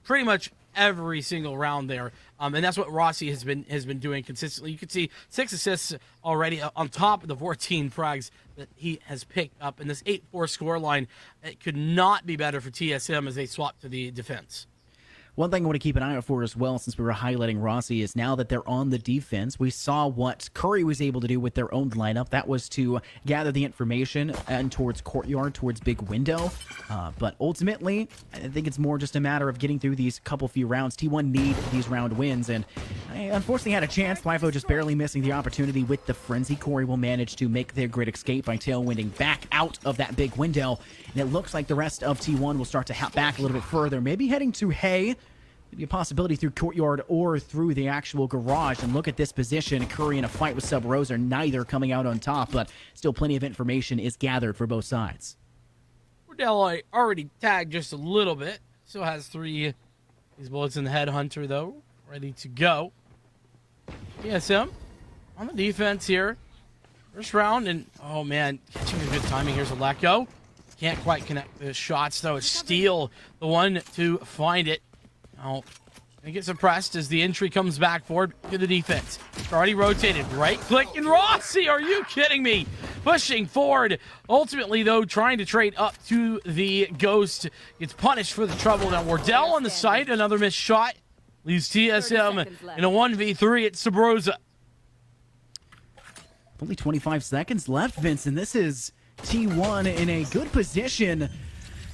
pretty much every single round there. And that's what Rossi has been doing consistently. You can see 6 assists already on top of the 14 frags that he has picked up. And this 8-4 scoreline, it could not be better for TSM as they swap to the defense. One thing I want to keep an eye out for as well, since we were highlighting Rossi, is now that they're on the defense, we saw what Curry was able to do with their own lineup. That was to gather the information and towards Courtyard, towards Big Window. But ultimately, I think it's more just a matter of getting through these few rounds. T1 need these round wins, and I unfortunately had a chance. Flyfo just barely missing the opportunity with the Frenzy. Corey will manage to make their great escape by tailwinding back out of that Big Window. And it looks like the rest of T1 will start to hop back a little bit further, maybe heading to Hay. Maybe a possibility through Courtyard or through the actual garage. And look at this position. Curry in a fight with Sub Rosa, neither coming out on top, but still plenty of information is gathered for both sides. Cordell already tagged just a little bit. Still has 3 these bullets in the Headhunter, though, ready to go. TSM on the defense here. First round, and oh man, catching a good timing. Here's a let go. Can't quite connect the shots, though. It's Steel, the one to find it. Oh, and get suppressed as the entry comes back forward to the defense. It's already rotated. Right click, and Rossi, are you kidding me? Pushing forward. Ultimately, though, trying to trade up to the Ghost. Gets punished for the trouble. Now, Wardell on the site. Another missed shot. Leaves TSM in a 1v3 at Sabrosa. Only 25 seconds left, Vincent. This is T1 in a good position.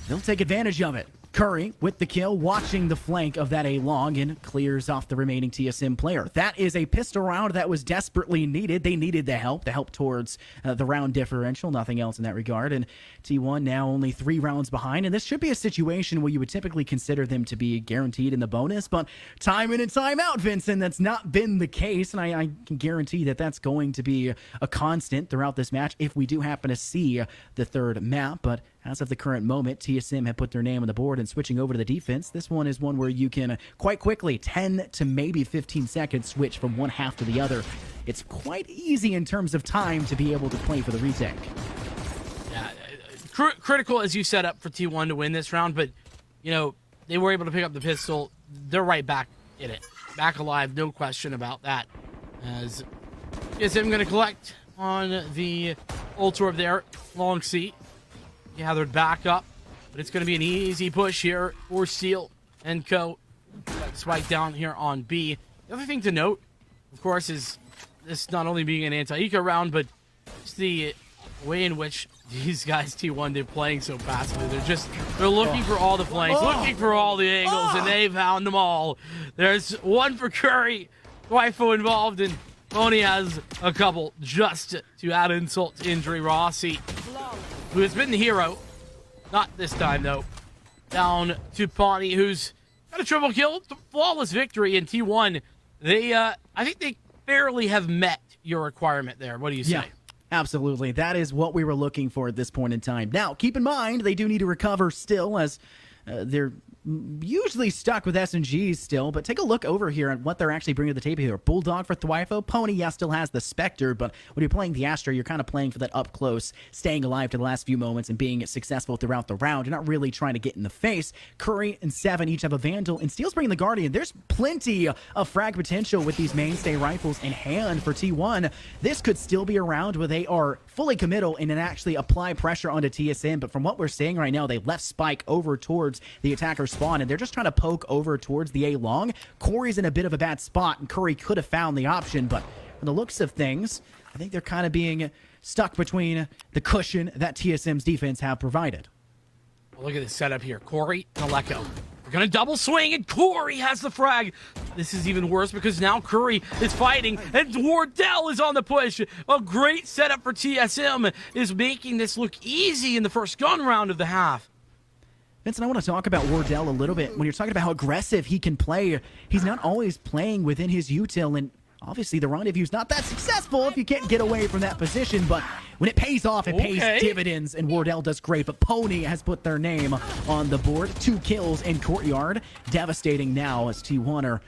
They'll take advantage of it. Curry with the kill, watching the flank of that A-Long, and clears off the remaining TSM player. That is a pistol round that was desperately needed. They needed the help towards the round differential, nothing else in that regard. And T1 now only 3 rounds behind, and this should be a situation where you would typically consider them to be guaranteed in the bonus, but time in and time out, Vincent, that's not been the case, and I can guarantee that that's going to be a constant throughout this match if we do happen to see the third map. But as of the current moment, TSM have put their name on the board, and switching over to the defense, this one is one where you can quite quickly, 10 to maybe 15 seconds, switch from one half to the other. It's quite easy in terms of time to be able to play for the retake. Yeah, critical as you set up for T1 to win this round, but, you know, they were able to pick up the pistol. They're right back in it. Back alive, no question about that. As TSM going to collect on the Ultorb there, long seat. Gathered back up, but it's going to be an easy push here for Steel and Co. Spike down here on B. The other thing to note, of course, is this not only being an anti-eco round, but just the way in which these guys, T1, they're playing so passively. They're looking for all the flanks, looking for all the angles, and they found them all. There's one for Curry, Waifu involved, and Pony has a couple just to add insult to injury. Rossi, who has been the hero, not this time though, down to Pawnee, who's got a triple kill, flawless victory in T1. They, I think they fairly have met your requirement there. What do you say? Yeah, absolutely. That is what we were looking for at this point in time. Now, keep in mind, they do need to recover still, as they're usually stuck with SMGs still, but take a look over here at what they're actually bringing to the table here. Bulldog for Thwifo. Pony, yes, still has the Spectre, but when you're playing the Astra, you're kind of playing for that up close, staying alive to the last few moments and being successful throughout the round. You're not really trying to get in the face. Curry and Seven each have a Vandal, and Steel's bringing the Guardian. There's plenty of frag potential with these mainstay rifles in hand for T1. This could still be a round where they are fully committal and then actually apply pressure onto TSM, but from what we're seeing right now, they left Spike over towards the attacker spawn, and they're just trying to poke over towards the A long. Corey's in a bit of a bad spot, and Curry could have found the option, but from the looks of things, I think they're kind of being stuck between the cushion that TSM's defense have provided. Well, look at this setup here. Corey and Aleko. They're going to double swing, and Corey has the frag. This is even worse because now Curry is fighting, and Wardell is on the push. A great setup for TSM is making this look easy in the first gun round of the half. Vincent, I want to talk about Wardell a little bit. When you're talking about how aggressive he can play, he's not always playing within his util, and obviously the rendezvous's not that successful if you can't get away from that position, but when it pays off, it pays dividends, and Wardell does great. But Pony has put their name on the board. 2 kills in Courtyard. Devastating now as T1 are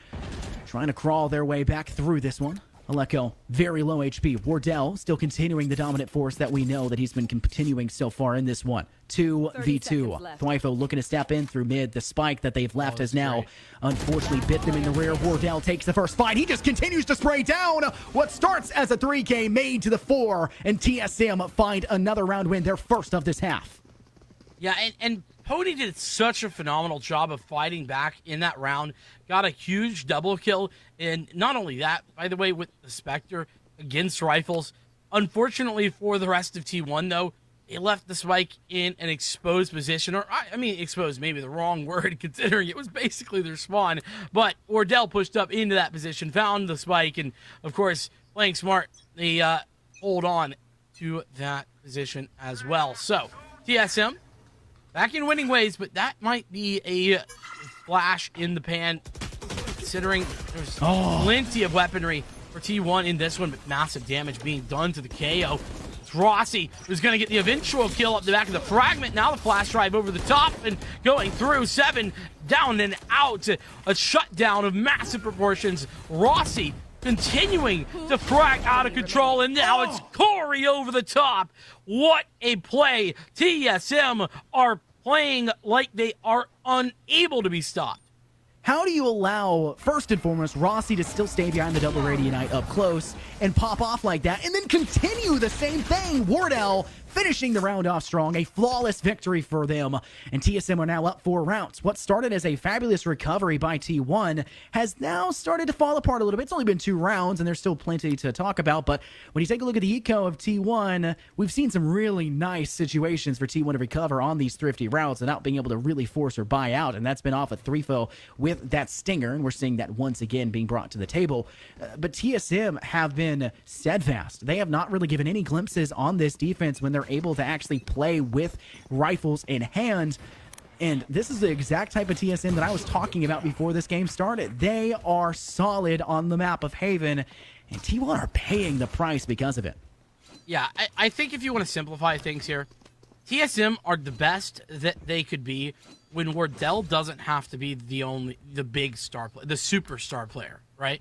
trying to crawl their way back through this one. Aleko, very low HP. Wardell still continuing the dominant force that we know that he's been continuing so far in this one. 2v2. Thwyfo looking to step in through mid. The spike that they've left has now unfortunately bit them in the rear. Wardell takes the first fight. He just continues to spray down what starts as a 3K made to the 4, and TSM find another round win, their first of this half. Yeah, and Pony did such a phenomenal job of fighting back in that round. Got a huge double kill. And not only that, by the way, with the Spectre against rifles. Unfortunately for the rest of T1, though, they left the spike in an exposed position. Or, I mean, exposed may be the wrong word, considering it was basically their spawn. But Wardell pushed up into that position, found the spike, and, of course, playing smart, they hold on to that position as well. So, TSM back in winning ways, but that might be a flash in the pan, considering there's plenty of weaponry for T1 in this one, but massive damage being done to the KO. It's Rossi who's going to get the eventual kill up the back of the fragment. Now the flash drive over the top and going through. 7 down and out. A shutdown of massive proportions. Rossi continuing to frag out of control, and now it's Corey over the top. What a play. TSM are playing like they are unable to be stopped. How do you allow, first and foremost, Rossi to still stay behind the double Radianite up close and pop off like that, and then continue the same thing? Wardell finishing the round off strong, a flawless victory for them, and TSM are now up 4 rounds. What started as a fabulous recovery by T1 has now started to fall apart a little bit. It's only been 2 rounds, and there's still plenty to talk about, but when you take a look at the eco of T1, we've seen some really nice situations for T1 to recover on these thrifty routes without being able to really force or buy out, and that's been off of Thwyfo with that stinger, and we're seeing that once again being brought to the table. But TSM have been steadfast. They have not really given any glimpses on this defense when they're able to actually play with rifles in hand. And this is the exact type of TSM that I was talking about before this game started. They are solid on the map of Haven, and T1 are paying the price because of it. Yeah, I think if you want to simplify things here, TSM are the best that they could be when Wardell doesn't have to be the big star player, the superstar player, right?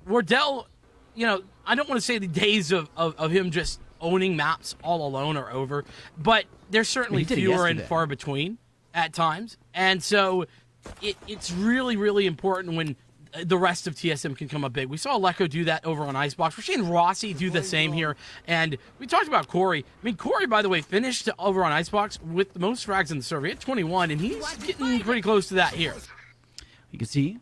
Wardell, you know, I don't want to say the days of him just owning maps all alone are over, but they're certainly fewer and far between at times. And so it's really, really important when the rest of TSM can come up big. We saw Aleko do that over on Icebox. We're seeing Rossi do the same here. And we talked about Corey. I mean, Corey, by the way, finished over on Icebox with the most frags in the server. He had 21, and he's getting pretty close to that here. You can see,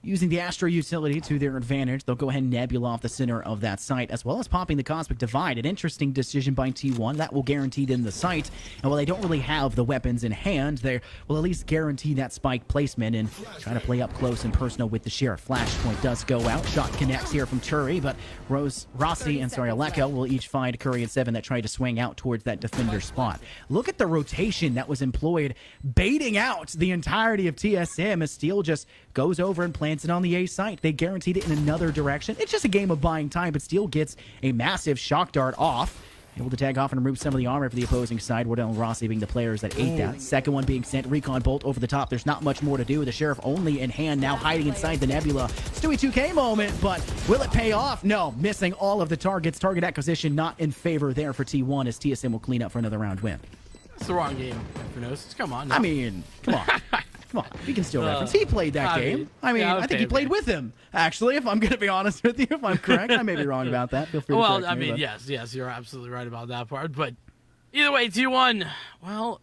using the Astro utility to their advantage, they'll go ahead and nebula off the center of that site, as well as popping the Cosmic Divide. An interesting decision by T1. That will guarantee them the site. And while they don't really have the weapons in hand, they will at least guarantee that spike placement and try to play up close and personal with the Sheriff. Flashpoint does go out. Shot connects here from Turi, but Aleko will each find Curry and 7 that try to swing out towards that defender spot. Look at the rotation that was employed, baiting out the entirety of TSM as Steel just goes over and plants it on the A site. They guaranteed it in another direction. It's just a game of buying time, but Steel gets a massive shock dart off. Able to tag off and remove some of the armor for the opposing side. Wardell and Rossi being the players that ate that. Second one being sent. Recon bolt over the top. There's not much more to do. The Sheriff only in hand now, hiding inside the nebula. Stewie 2K moment, but will it pay off? No. Missing all of the targets. Target acquisition not in favor there for T1 as TSM will clean up for another round win. That's the wrong game, Infernos. Come on. No. I mean, come on. Come on, we can still reference. He played that game. I think he played with him, actually, if I'm going to be honest with you. If I'm correct, I may be wrong about that. Feel free to correct me, yes, you're absolutely right about that part. But either way, T1, well,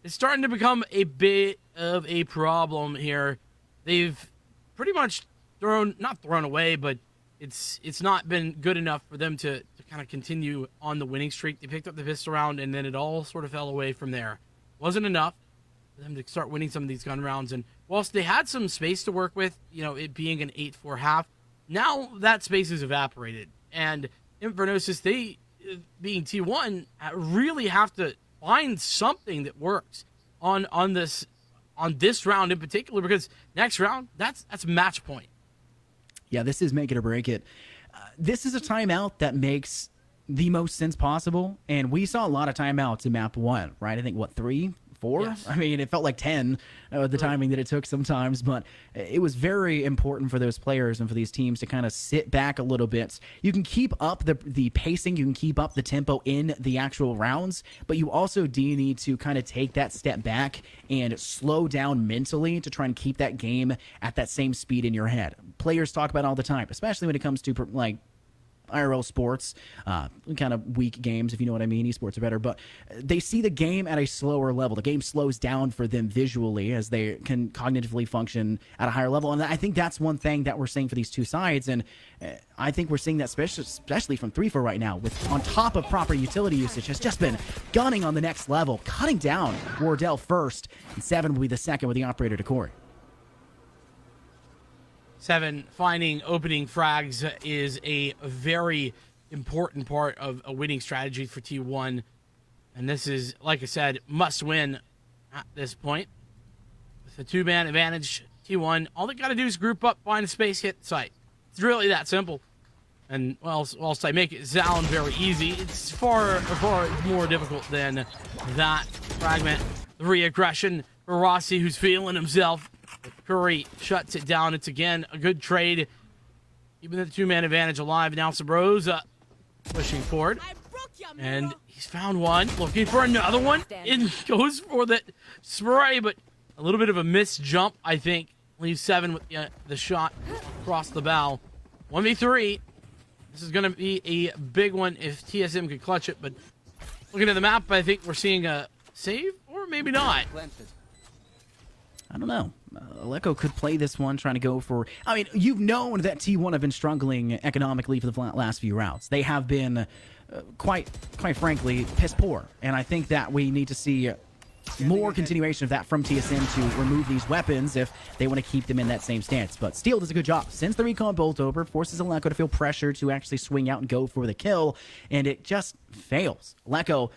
it's starting to become a bit of a problem here. They've pretty much not thrown away, but it's not been good enough for them to kind of continue on the winning streak. They picked up the pistol round, and then it all sort of fell away from there. Wasn't enough for them to start winning some of these gun rounds. And whilst they had some space to work with, it being an 8-4 half, now that space is evaporated. And Infernosis, they, being T1, really have to find something that works on this round in particular, because next round, that's match point. Yeah, this is make it or break it. This is a timeout that makes the most sense possible, and we saw a lot of timeouts in map 1, right? I think, 3, 4? Yes. I mean, it felt like 10, the timing that it took sometimes, but it was very important for those players and for these teams to kind of sit back a little bit. You can keep up the pacing, you can keep up the tempo in the actual rounds, but you also do need to kind of take that step back and slow down mentally to try and keep that game at that same speed in your head. Players talk about it all the time, especially when it comes to like IRL sports, kind of weak games, if you know what I mean. Esports are better, but they see the game at a slower level. The game slows down for them visually as they can cognitively function at a higher level. And I think that's one thing that we're seeing for these two sides. And I think we're seeing that especially from 3-4 right now, with on top of proper utility usage, has just been gunning on the next level, cutting down Wardell first, and 7 will be the second with the operator to Corey. 7, finding opening frags is a very important part of a winning strategy for T1. And this is, like I said, must win at this point. With a 2-man advantage, T1, all they got to do is group up, find a space, hit the site. It's really that simple. And whilst I make it sound very easy, it's far more difficult than that. Fragment, the re-aggression for Rossi, who's feeling himself. Curry shuts it down. It's again a good trade. Even the 2-man advantage alive. Now Sabrosa pushing forward. And he's found one. Looking for another one. And goes for the spray, but a little bit of a missed jump, I think. Leaves 7 with the shot across the bow. 1v3. This is going to be a big one if TSM could clutch it. But looking at the map, I think we're seeing a save, or maybe not. I don't know. Aleko could play this one, trying to go for... I mean, you've known that T1 have been struggling economically for the last few rounds. They have been, quite frankly, piss poor. And I think that we need to see more continuation of that from TSM to remove these weapons if they want to keep them in that same stance. But Steel does a good job. Sends the recon bolt over, forces Aleko to feel pressure to actually swing out and go for the kill, and it just fails. Aleko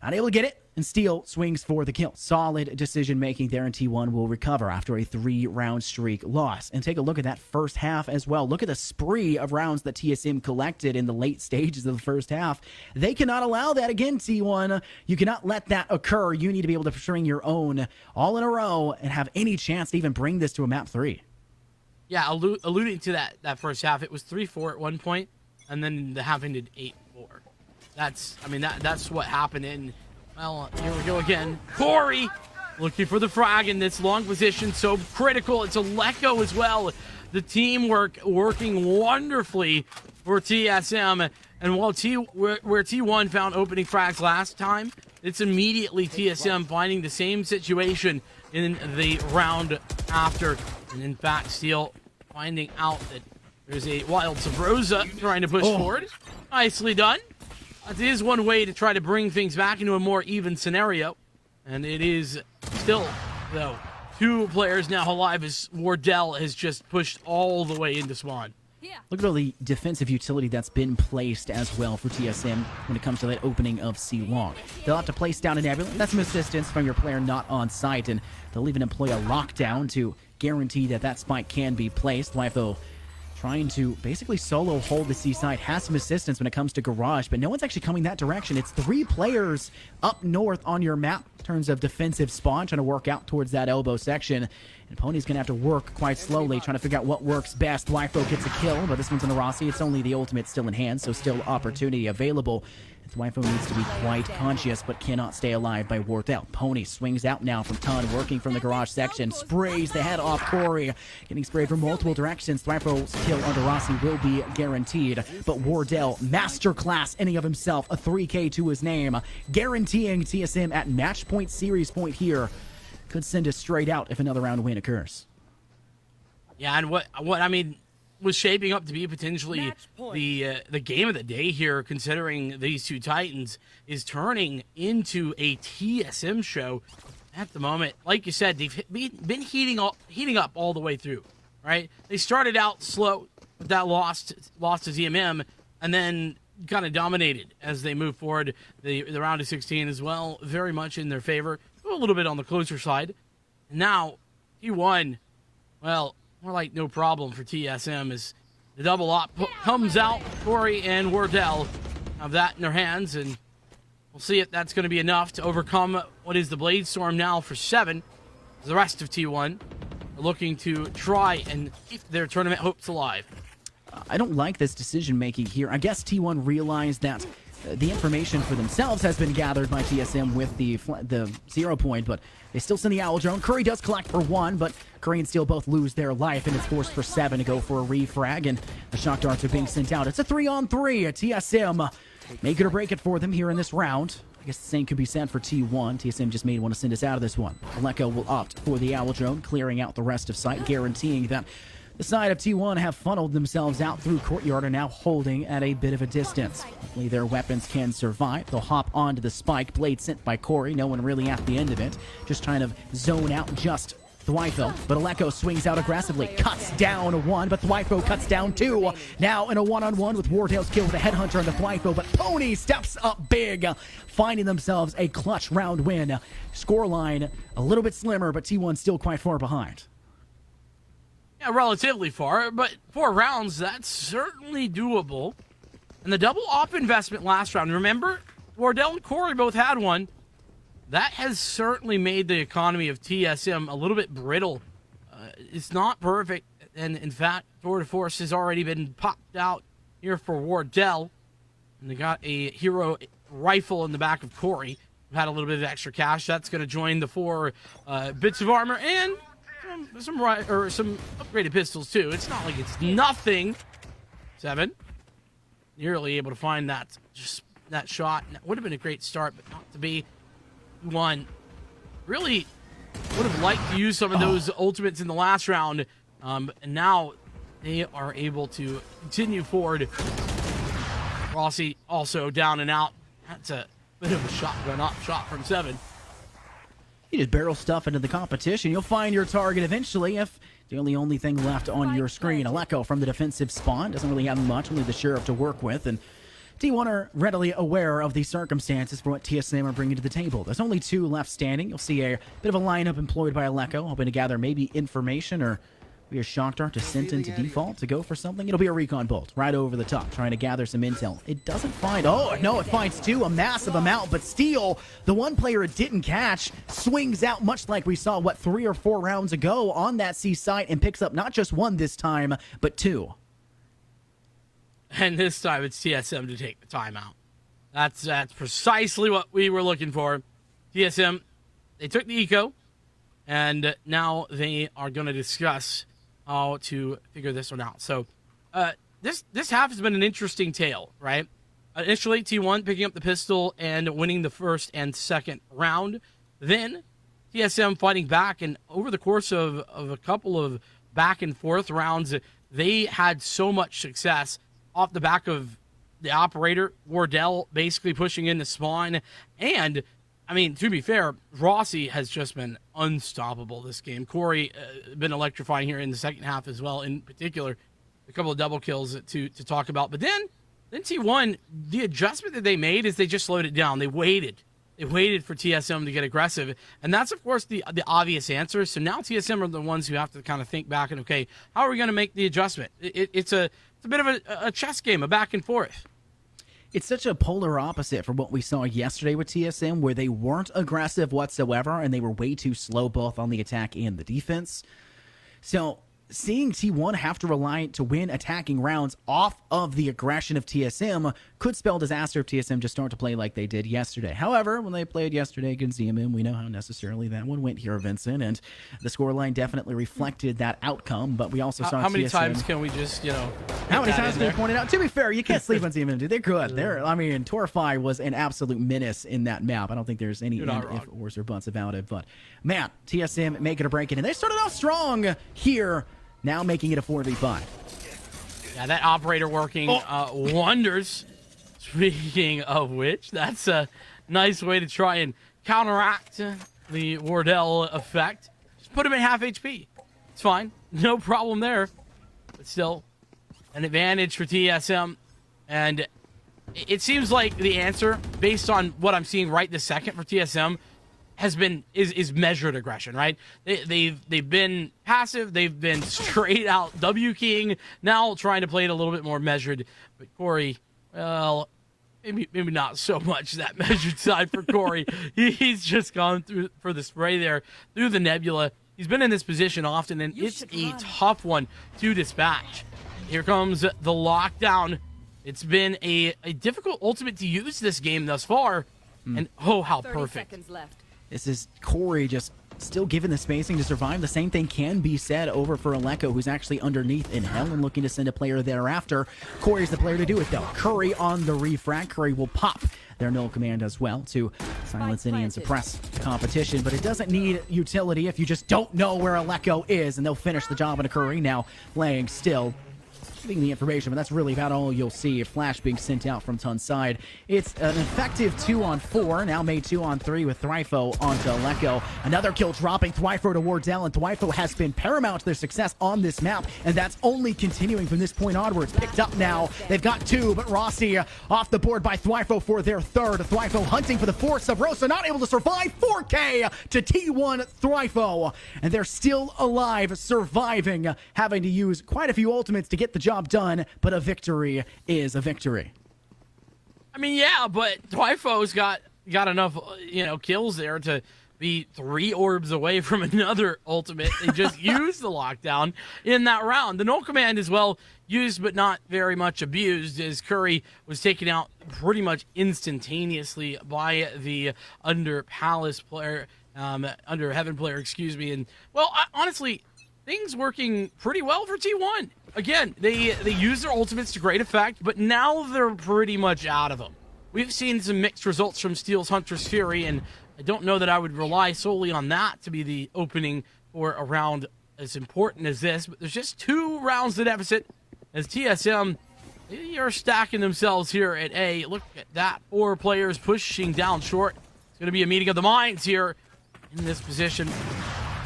not able to get it, and Steel swings for the kill. Solid decision-making there, and T1 will recover after a 3-round streak loss. And take a look at that first half as well. Look at the spree of rounds that TSM collected in the late stages of the first half. They cannot allow that again, T1. You cannot let that occur. You need to be able to string your own all in a row and have any chance to even bring this to a map 3. Yeah, alluding to that first half, it was 3-4 at one point, and then the half ended 8-4. That's what happened. And well, here we go again. Corey looking for the frag in this long position, so critical. It's Aleko as well. The teamwork working wonderfully for TSM. And while where T1 found opening frags last time, it's immediately TSM finding the same situation in the round after. And in fact, Steel finding out that there's a wild Sabrosa trying to push forward. Nicely done. That is one way to try to bring things back into a more even scenario. And it is still, though, 2 players now alive as Wardell has just pushed all the way into spawn. Look at all the defensive utility that's been placed as well for TSM when it comes to that opening of C-Long. They'll have to place down a Nebula. That's some assistance from your player not on site, and they'll even employ a lockdown to guarantee that spike can be placed. Lifo trying to basically solo hold the C side, has some assistance when it comes to Garage, but no one's actually coming that direction. It's 3 players up north on your map in terms of defensive spawn, trying to work out towards that elbow section. And Pony's going to have to work quite slowly, trying to figure out what works best. Lifo gets a kill, but this one's on the Rossi. It's only the ultimate still in hand, so still opportunity available. Lifo needs to be quite conscious, but cannot stay alive by Wardell. Pony swings out now from Ton, working from the Garage section, sprays the head off Corey, getting sprayed from multiple directions. Lifo's kill under Rossi will be guaranteed, but Wardell, masterclass inning of himself, a 3K to his name, guaranteeing TSM at match 6-point series point here could send us straight out if another round win occurs. Yeah, and what I mean was shaping up to be potentially the game of the day here, considering these two Titans, is turning into a TSM show at the moment. Like you said, they've been heating up all the way through, right? They started out slow with that lost to ZMM, and then kind of dominated as they move forward. The round of 16 as well, very much in their favor, a little bit on the closer side. Now, T1, well, more like no problem for TSM as the double op comes out. Corey and Wardell have that in their hands, and we'll see if that's going to be enough to overcome what is the Blade Storm now for 7. The rest of T1 are looking to try and keep their tournament hopes alive. I don't like this decision-making here. I guess T1 realized that the information for themselves has been gathered by TSM with the 0 point, but they still send the Owl Drone. Curry does collect for 1, but Curry and Steel both lose their life, and it's forced for 7 to go for a refrag, and the Shock Darts are being sent out. It's a 3-on-3. TSM make it or break it for them here in this round. I guess the same could be said for T1. TSM just may want to send us out of this one. Aleko will opt for the Owl Drone, clearing out the rest of site, guaranteeing that the side of T1 have funneled themselves out through Courtyard, are now holding at a bit of a distance. Hopefully their weapons can survive. They'll hop onto the spike. Blade sent by Corey. No one really at the end of it. Just trying to zone out just Thwyfo. But Aleko swings out aggressively. Cuts down 1, but Thwyfo cuts down 2. Now in a one-on-one with Wardale's kill with a headhunter on the Thwyfo, but Pony steps up big, finding themselves a clutch round win. Scoreline a little bit slimmer, but T1 still quite far behind. Yeah, relatively far, but 4 rounds, that's certainly doable. And the double op investment last round, remember? Wardell and Corey both had one. That has certainly made the economy of TSM a little bit brittle. It's not perfect, and in fact, Tour de Force has already been popped out here for Wardell. And they got a hero rifle in the back of Corey. We've had a little bit of extra cash. That's going to join the 4 bits of armor and some upgraded pistols too. It's not like it's nothing. 7, nearly able to find that shot. That would have been a great start, but not to be. 1 really would have liked to use some of those ultimates in the last round, and now they are able to continue forward. Rossi also down and out. That's a bit of a shotgun up shot from 7. You just barrel stuff into the competition. You'll find your target eventually if the only thing left on your screen. Aleko from the defensive spawn. Doesn't really have much, only the Sheriff to work with. And T1 are readily aware of the circumstances for what TSM are bringing to the table. There's only 2 left standing. You'll see a bit of a lineup employed by Aleko, hoping to gather maybe information or be a Shock Dart to send into default to go for something. It'll be a recon bolt right over the top, trying to gather some intel. It doesn't find, oh no, it finds 2, a massive amount, but Steel, the one player it didn't catch, swings out much like we saw, 3 or 4 rounds ago on that C site and picks up not just 1 this time, but 2. And this time it's TSM to take the timeout. That's precisely what we were looking for. TSM, they took the eco, and now they are going to discuss how to figure this one out. So this half has been an interesting tale, right? Initially, T1 picking up the pistol and winning the first and second round. Then TSM fighting back, and over the course of a couple of back and forth rounds, they had so much success off the back of the operator, Wardell, basically pushing into spawn. And, I mean, to be fair, Rossi has just been unstoppable this game. Corey been electrifying here in the second half as well, in particular. A couple of double kills to talk about. But then T1, the adjustment that they made is they just slowed it down. They waited. They waited for TSM to get aggressive. And that's, of course, the obvious answer. So now TSM are the ones who have to kind of think back and, okay, how are we going to make the adjustment? It's a bit of a chess game, a back and forth. It's such a polar opposite from what we saw yesterday with TSM, where they weren't aggressive whatsoever, and they were way too slow both on the attack and the defense. So seeing T1 have to rely to win attacking rounds off of the aggression of TSM could spell disaster if TSM just start to play like they did yesterday. However, when they played yesterday against ZMM, we know how necessarily that one went here, Vincent, and the scoreline definitely reflected that outcome, but we also saw How many TSM times can we just, how many times can we there? point it out? To be fair, you can't sleep on ZMM, dude. They're good. Torfy was an absolute menace in that map. I don't think there's any You're not if, wrong. ors, or buts about it, but man, TSM making a break in, and they started off strong here. Now making it a 4v5. Yeah, that operator working wonders. Speaking of which, that's a nice way to try and counteract the Wardell effect. Just put him at half HP. It's fine. No problem there. But still, an advantage for TSM. And it seems like the answer, based on what I'm seeing right this second for TSM, is measured aggression, right? They've been passive, they've been straight out W keying, now trying to play it a little bit more measured. But Corey, well, maybe not so much that measured side for Corey. He's just gone through for the spray there through the nebula. He's been in this position often, and it's a tough one to dispatch. Here comes the lockdown. It's been a difficult ultimate to use this game thus far, and oh, how 30 perfect. seconds left. This is Corey just still given the spacing to survive. The same thing can be said over for Aleko, who's actually underneath in hell and looking to send a player thereafter. Corey's the player to do it, though. Curry on the refract. Curry will pop their null command as well to silence any and suppress competition, but it doesn't need utility if you just don't know where Aleko is, and they'll finish the job on a Curry. Now playing still. Getting the information, but that's really about all you'll see. A flash being sent out from Tun's side. It's an effective 2-on-4, now made 2-on-3 with Thryfo onto Aleko. Another kill dropping Thryfo to Wardell, and Thryfo has been paramount to their success on this map, and that's only continuing from this point onwards. Picked up now. They've got two, but Rossi off the board by Thryfo for their third. Thryfo hunting for the fourth. Subrosa not able to survive. 4K to T1 Thryfo, and they're still alive, surviving, having to use quite a few ultimates to get the job done, but a victory is a victory. I mean, yeah, but Twyfo's got enough, kills there to be 3 orbs away from another ultimate. They just used the lockdown in that round. The null command is well used, but not very much abused, as Curry was taken out pretty much instantaneously by the Under Heaven player, excuse me. And, well, honestly, things working pretty well for T1. Again, they use their ultimates to great effect, but now they're pretty much out of them. We've seen some mixed results from Steel's Hunter's Fury, and I don't know that I would rely solely on that to be the opening for a round as important as this, but there's just 2 rounds to deficit as TSM, they are stacking themselves here at A. Look at that, 4 players pushing down short. It's going to be a meeting of the minds here in this position.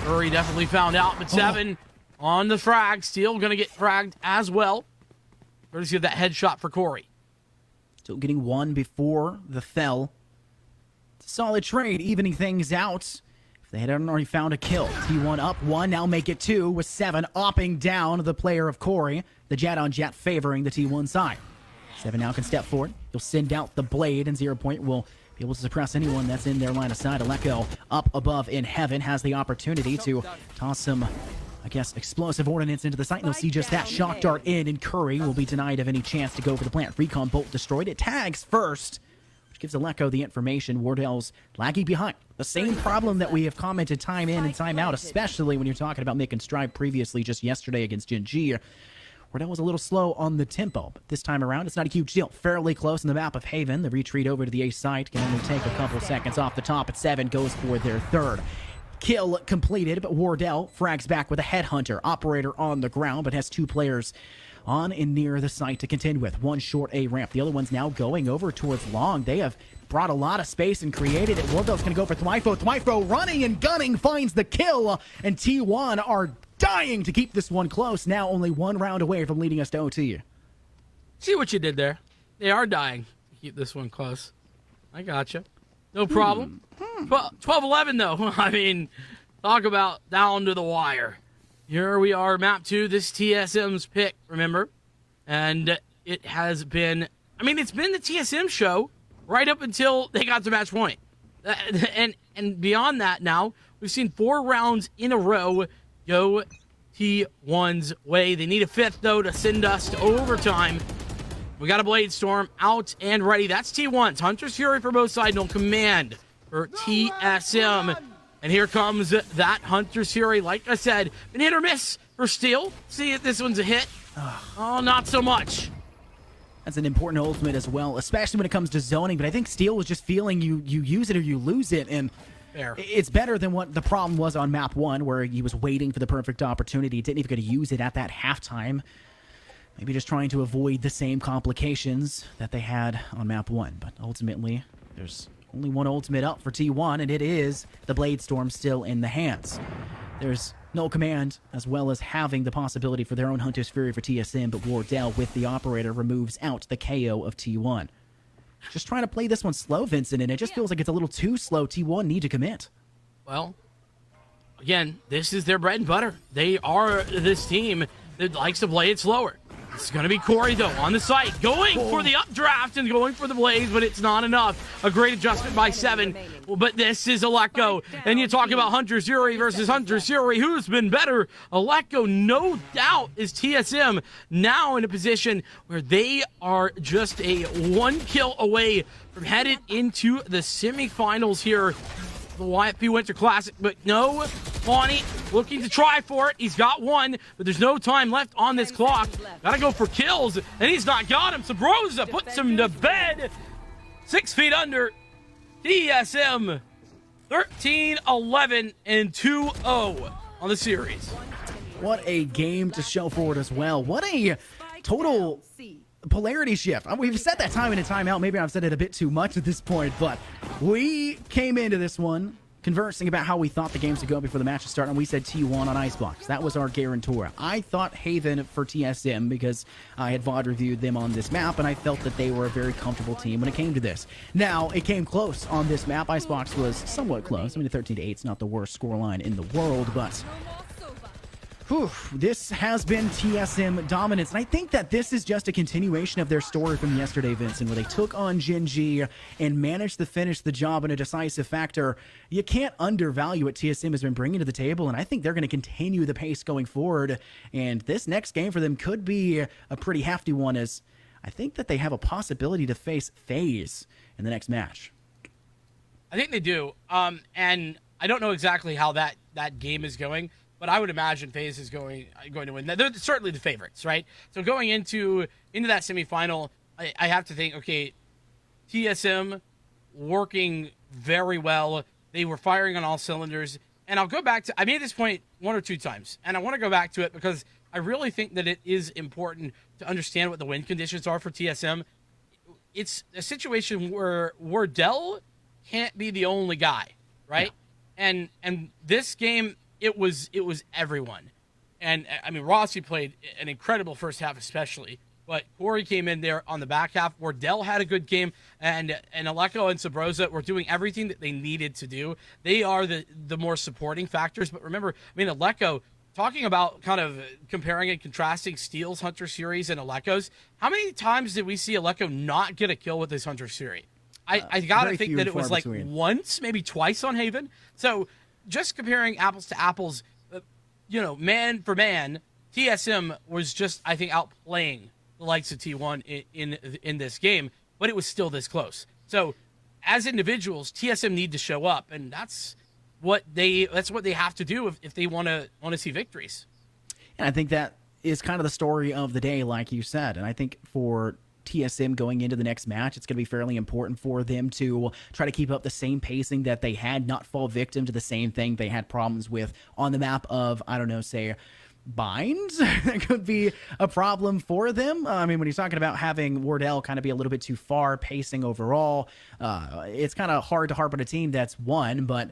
Curry definitely found out, but 7 on the frag. Steel going to get fragged as well. Courtesy of that headshot for Corey. Still getting 1 before the fell. It's a solid trade, evening things out. If they hadn't already found a kill. T1 up 1, now make it 2 with 7 opping down the player of Corey. The jet on jet favoring the T1 side. 7 now can step forward. He'll send out the blade, and 0 Point will be able to suppress anyone that's in their line of sight. Aleko up above in heaven has the opportunity to toss some, explosive ordnance into the site, and they'll see just that. Shock dart in, and Curry will be denied of any chance to go for the plant. Recon bolt destroyed. It tags first, which gives Aleko the information. Wardell's lagging behind. The same problem that we have commented time in and time out, especially when you're talking about making stride previously just yesterday against Gen G. Wardell was a little slow on the tempo, but this time around, it's not a huge deal. Fairly close in the map of Haven. The retreat over to the A site can only take a couple seconds off the top. At 7 goes for their third. Kill completed, but Wardell frags back with a headhunter. Operator on the ground, but has 2 players on and near the site to contend with. One short A ramp. The other one's now going over towards long. They have brought a lot of space and created it. Wardell's going to go for Thwyfo. Thwyfo running and gunning finds the kill, and T1 are dying to keep this one close. Now only 1 round away from leading us to OT. See what you did there. They are dying to keep this one close. I gotcha. No problem. 12-11, though. I mean, talk about down to the wire. Here we are, map 2. This TSM's pick, remember? And it has been, it's been the TSM show right up until they got to match point. And beyond that now, we've seen 4 rounds in a row go T1's way. They need a fifth, though, to send us to overtime. We got a Blade Storm out and ready. That's T1's. Hunter's Fury for both sides. No command for TSM. And here comes that Hunter's Fury. Like I said, an hit or miss for Steel. See if this one's a hit. Oh, not so much. That's an important ultimate as well, especially when it comes to zoning. But I think Steel was just feeling you use it or you lose it. And Fair. it's better than what the problem was on map 1, where he was waiting for the perfect opportunity. He didn't even get to use it at that halftime. Maybe just trying to avoid the same complications that they had on map 1. But ultimately, there's only one ultimate up for T1, and it is the Blade Storm still in the hands. There's no command, as well as having the possibility for their own Hunter's Fury for TSM, but Wardell with the operator removes out the KO of T1. Just trying to play this one slow, Vincent, and it just feels like it's a little too slow. T1 need to commit. Well, again, this is their bread and butter. They are this team that likes to play it slower. It's going to be Corey, though, on the site, going for the updraft and going for the Blaze, but it's not enough. A great adjustment by 7. But this is Aleko. And you talk about Hunter's Fury versus Hunter's Fury. Who's been better? Aleko, no doubt, is TSM now in a position where they are just a 1 kill away from headed into the semifinals here. The YFP Winter Classic, but no, Bonnie looking to try for it. He's got 1, but there's no time left on this clock. Gotta go for kills, and he's not got him. Sabrosa puts him to bed. 6 feet under. TSM 13-11 and 2-0 on the series. What a game to show forward as well. What a total polarity shift. We've said that time in and time out. Maybe I've said it a bit too much at this point, but we came into this one conversing about how we thought the games would go before the matches started, and we said T1 on Icebox. That was our guarantor. I thought Haven for TSM because I had VOD reviewed them on this map, and I felt that they were a very comfortable team when it came to this. Now, it came close on this map. Icebox was somewhat close. I mean, 13-8 is not the worst scoreline in the world, but whew, this has been TSM dominance, and I think that this is just a continuation of their story from yesterday, Vincent, where they took on Gen G and managed to finish the job in a decisive factor. You can't undervalue what TSM has been bringing to the table, and I think they're going to continue the pace going forward, and this next game for them could be a pretty hefty one, as I think that they have a possibility to face FaZe in the next match. I think they do, and I don't know exactly how that game is going, but I would imagine FaZe is going to win. They're certainly the favorites, right? So going into that semifinal, I have to think, okay, TSM working very well. They were firing on all cylinders. And I'll go back to, I made this point 1 or 2 times, and I want to go back to it because I really think that it is important to understand what the win conditions are for TSM. It's a situation where Wardell can't be the only guy, right? Yeah. And this game, it was everyone. And I mean, Rossi played an incredible first half especially, but Corey came in there on the back half. Wardell had a good game, and Aleko and Sabrosa were doing everything that they needed to do. They are the more supporting factors. But remember, I mean, Aleko, talking about kind of comparing and contrasting Steel's Hunter series and Aleko's, how many times did we see Aleko not get a kill with his Hunter series? I gotta think that it was like once, maybe twice on Haven. So just comparing apples to apples, man for man, TSM was just, I think, outplaying the likes of T1 in this game, but it was still this close. So as individuals, TSM need to show up, and that's what they have to do if they want to see victories. And I think that is kind of the story of the day, like you said. And I think for TSM going into the next match, it's going to be fairly important for them to try to keep up the same pacing that they had, not fall victim to the same thing they had problems with on the map of, I don't know, say, binds. That could be a problem for them. I mean, when you're talking about having Wardell kind of be a little bit too far pacing overall, it's kind of hard to harp on a team that's won, but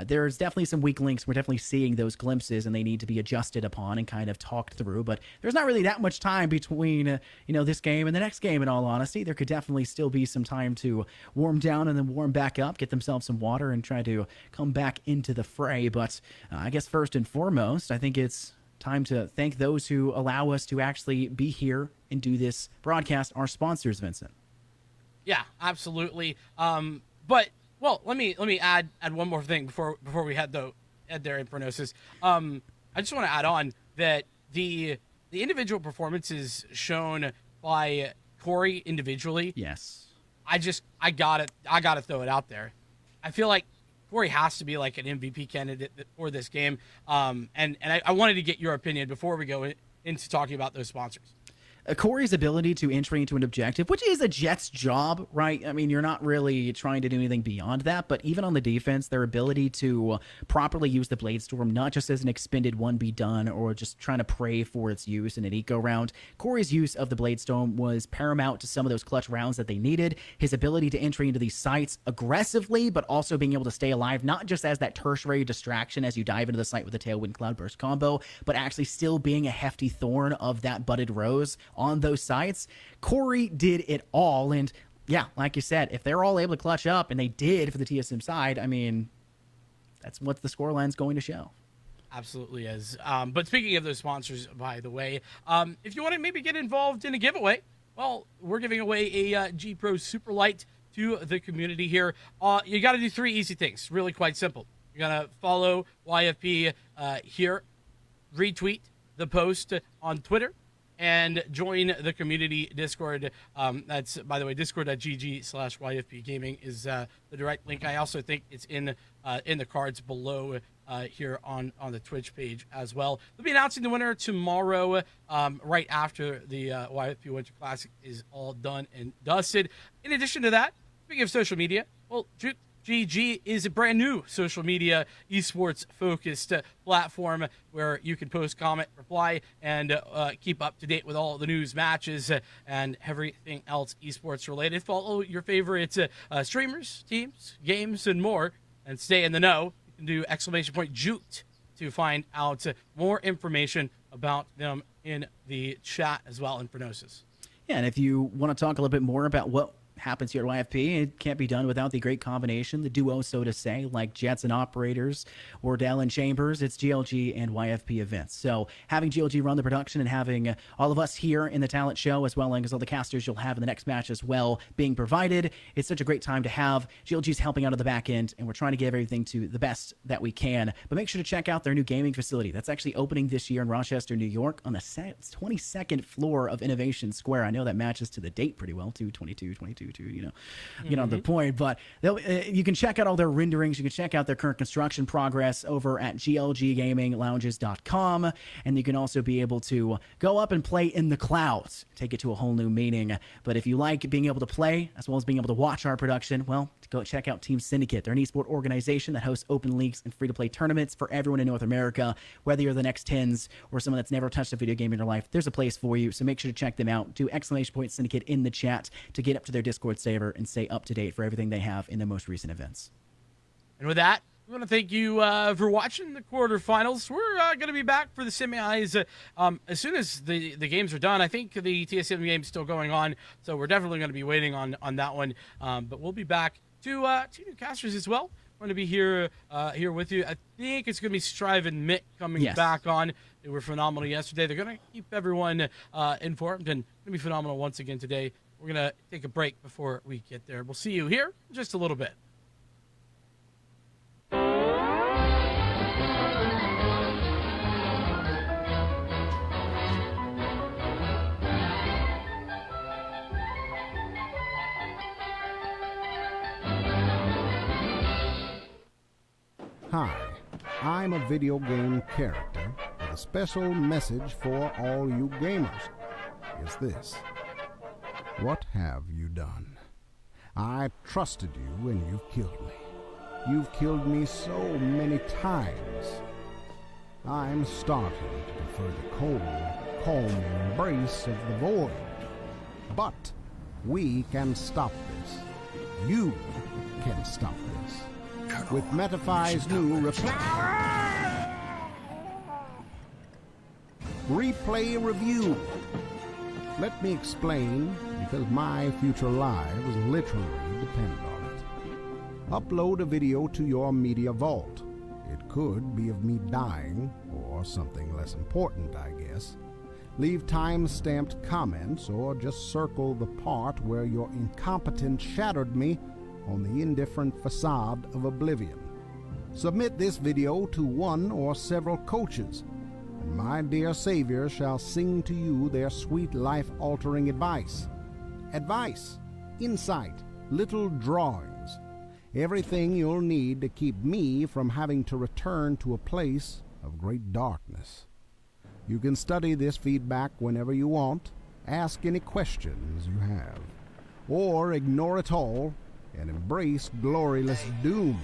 there's definitely some weak links. We're definitely seeing those glimpses, and they need to be adjusted upon and kind of talked through. But there's not really that much time between, this game and the next game, in all honesty. There could definitely still be some time to warm down and then warm back up, get themselves some water, and try to come back into the fray. But I guess first and foremost, I think it's time to thank those who allow us to actually be here and do this broadcast, our sponsors, Vincent. Yeah, absolutely. But well, let me add one more thing before we head there in Pronosis. I just want to add on. that the individual performances shown by Corey individually, Yes. I gotta throw it out there. I feel like Corey has to be like an MVP candidate for this game. And I wanted to get your opinion before we go into talking about those sponsors. Corey's ability to entry into an objective, which is a Jets job, right? I mean, you're not really trying to do anything beyond that, but even on the defense, their ability to properly use the Blade Storm, not just as an expended 1B done or just trying to pray for its use in an eco round. Corey's use of the Blade Storm was paramount to some of those clutch rounds that they needed. His ability to entry into these sites aggressively, but also being able to stay alive, not just as that tertiary distraction as you dive into the site with the Tailwind Cloudburst combo, but actually still being a hefty thorn of that budded rose on those sites. Corey did it all, and yeah, like you said, if they're all able to clutch up, and they did for the TSM side, I mean, that's what the scoreline's going to show. Absolutely is. But speaking of those sponsors, by the way, if you want to maybe get involved in a giveaway, well, we're giving away a G Pro Superlight to the community here. You got to do 3 easy things, really quite simple. You're going to follow YFP here, retweet the post on Twitter, and join the community Discord. That's, by the way, discord.gg/YFP Gaming is the direct link. I also think it's in the cards below here on the Twitch page as well. We'll be announcing the winner tomorrow, right after the YFP Winter Classic is all done and dusted. In addition to that, speaking of social media, well, GG is a brand new social media esports focused platform where you can post, comment, reply, and keep up to date with all the news, matches, and everything else esports related. Follow your favorite streamers, teams, games, and more, and stay in the know. You can do !Jute to find out more information about them in the chat as well in Pronosis. Yeah, and if you want to talk a little bit more about what happens here at YFP, it can't be done without the great combination, the duo, so to say, like Jets and Operators or Dell and Chambers. It's GLG and YFP events. So having GLG run the production and having all of us here in the talent show, as well as all the casters you'll have in the next match as well being provided, it's such a great time to have. GLG's helping out at the back end, and we're trying to give everything to the best that we can. But make sure to check out their new gaming facility. That's actually opening this year in Rochester, New York, on the 22nd floor of Innovation Square. I know that matches to the date pretty well, 2/22/22. To get on the point, but you can check out all their renderings. You can check out their current construction progress over at glggaminglounges.com, and you can also be able to go up and play in the clouds, take it to a whole new meaning. But if you like being able to play as well as being able to watch our production, well, go check out Team Syndicate. They're an esport organization that hosts open leagues and free-to-play tournaments for everyone in North America. Whether you're the next tens or someone that's never touched a video game in their life, there's a place for you. So make sure to check them out. Do !Syndicate in the chat to get up to their Discord server and stay up to date for everything they have in the most recent events. And with that, we want to thank you for watching the quarterfinals. We're going to be back for the semis as soon as the games are done. I think the TSM game is still going on, so we're definitely going to be waiting on that one. But we'll be back to 2 new casters as well. We're going to be here with you. I think it's going to be Strive and Mick coming back on. They were phenomenal yesterday. They're going to keep everyone informed, and going to be phenomenal once again today. We're going to take a break before we get there. We'll see you here in just a little bit. Hi, I'm a video game character with a special message for all you gamers. Is this: what have you done? I trusted you and you've killed me. You've killed me so many times. I'm starting to prefer the cold, calm embrace of the void. But we can stop this. You can stop this. With Metafy's new replay review. Let me explain, because my future lives literally depend on it. Upload a video to your media vault. It could be of me dying, or something less important, I guess. Leave time-stamped comments, or just circle the part where your incompetence shattered me on the indifferent facade of oblivion. Submit this video to one or several coaches, and my dear Savior shall sing to you their sweet life-altering advice. Advice, insight, little drawings, everything you'll need to keep me from having to return to a place of great darkness. You can study this feedback whenever you want, ask any questions you have, or ignore it all and embrace gloryless doom.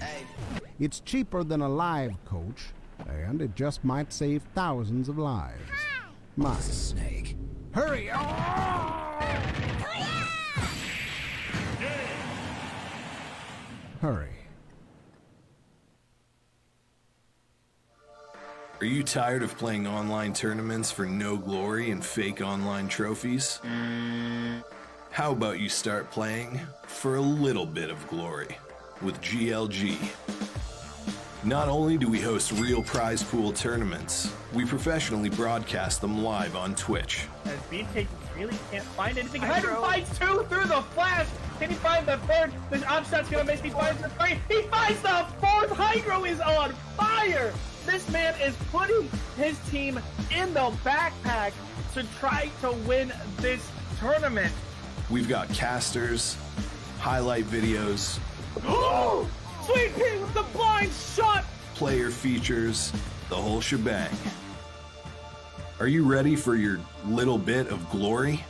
It's cheaper than a live coach, and it just might save thousands of lives. My snake. Hurry! Hurry. Are you tired of playing online tournaments for no glory and fake online trophies? How about you start playing for a little bit of glory with GLG? Not only do we host real prize pool tournaments, we professionally broadcast them live on Twitch. As BK really can't find anything. Hydro finds two through the flash. Can he find the third? This offset's gonna make me find the three. He finds the fourth. Hydro is on fire. This man is putting his team in the backpack to try to win this tournament. We've got casters, highlight videos, Oh! Sweet Pea with the blind shot! player features, the whole shebang. Are you ready for your little bit of glory?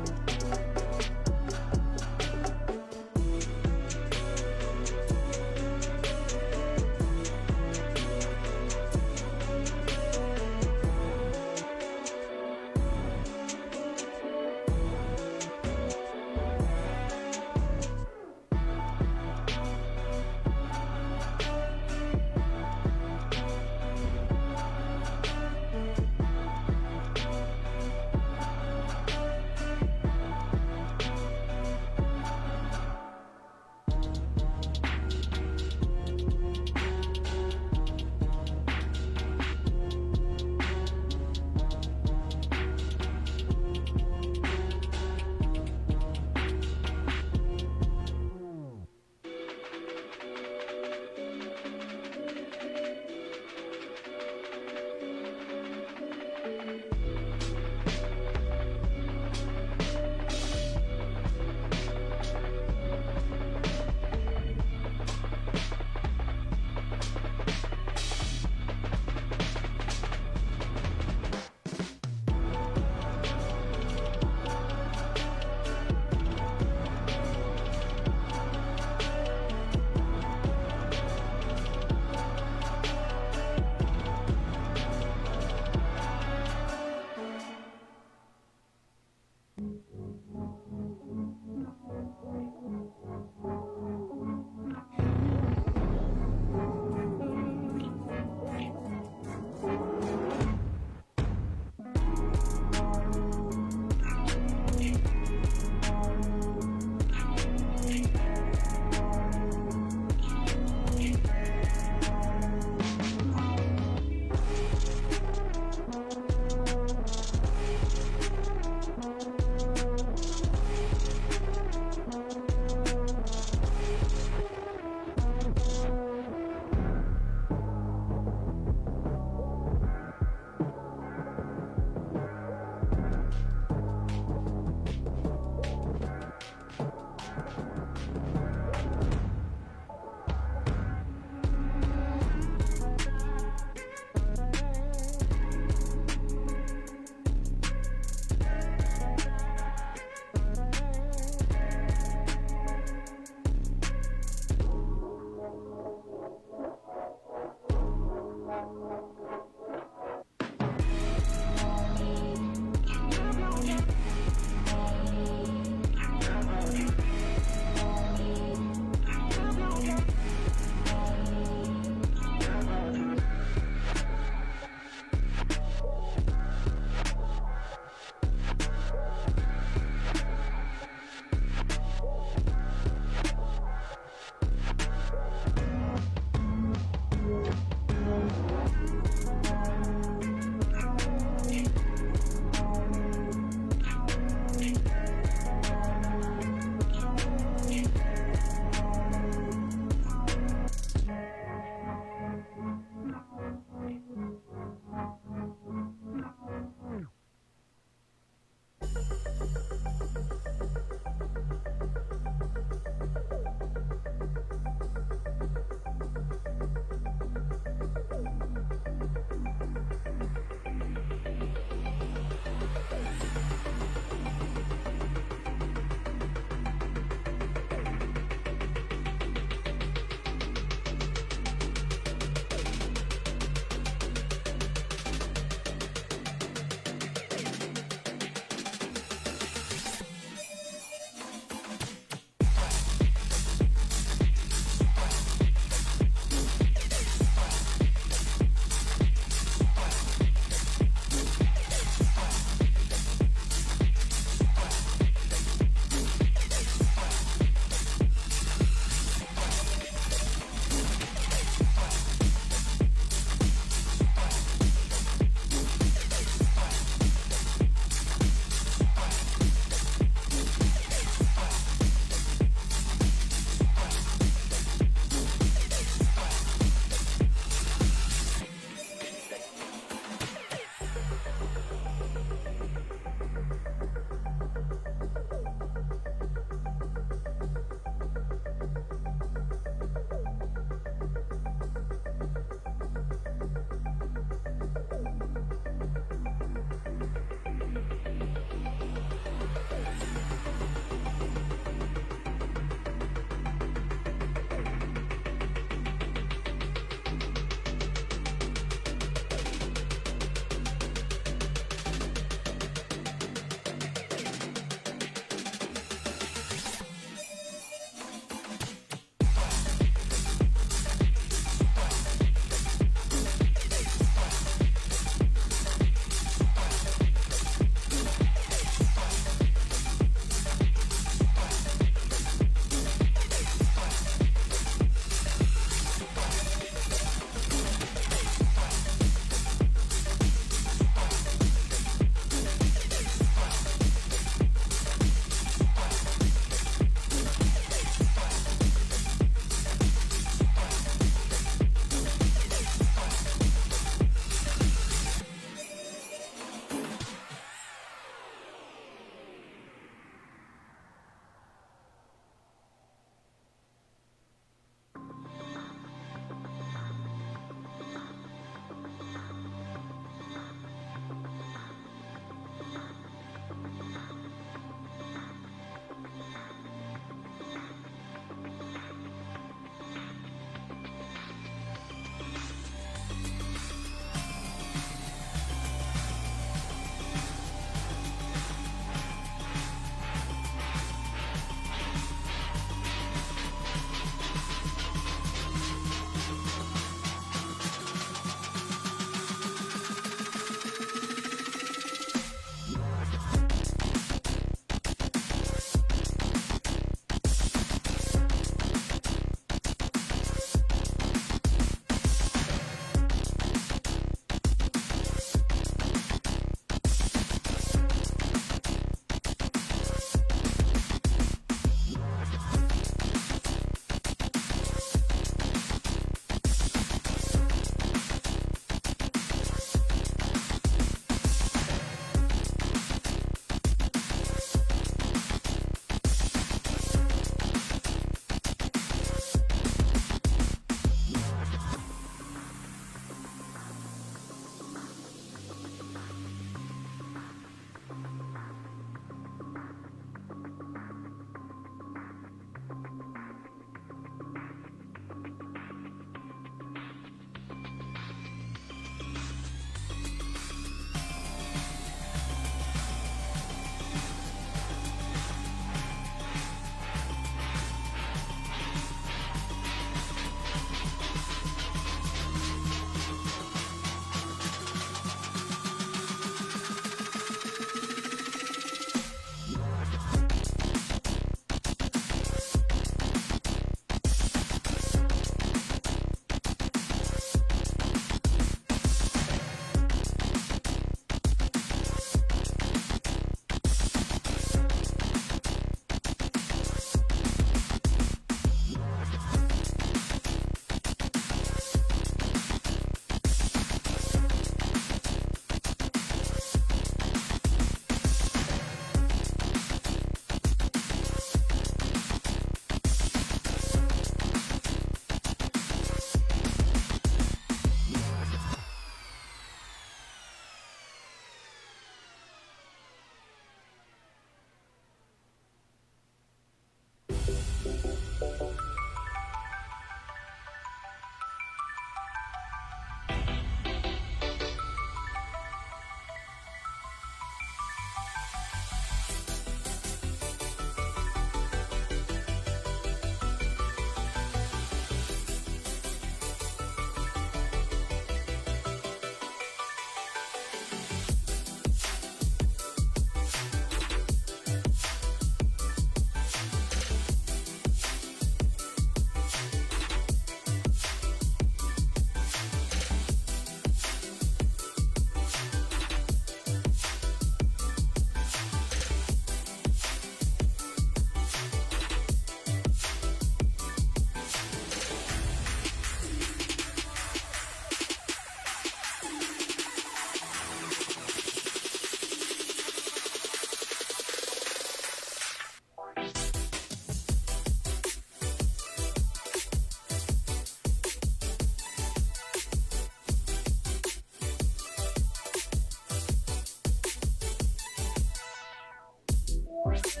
Bye.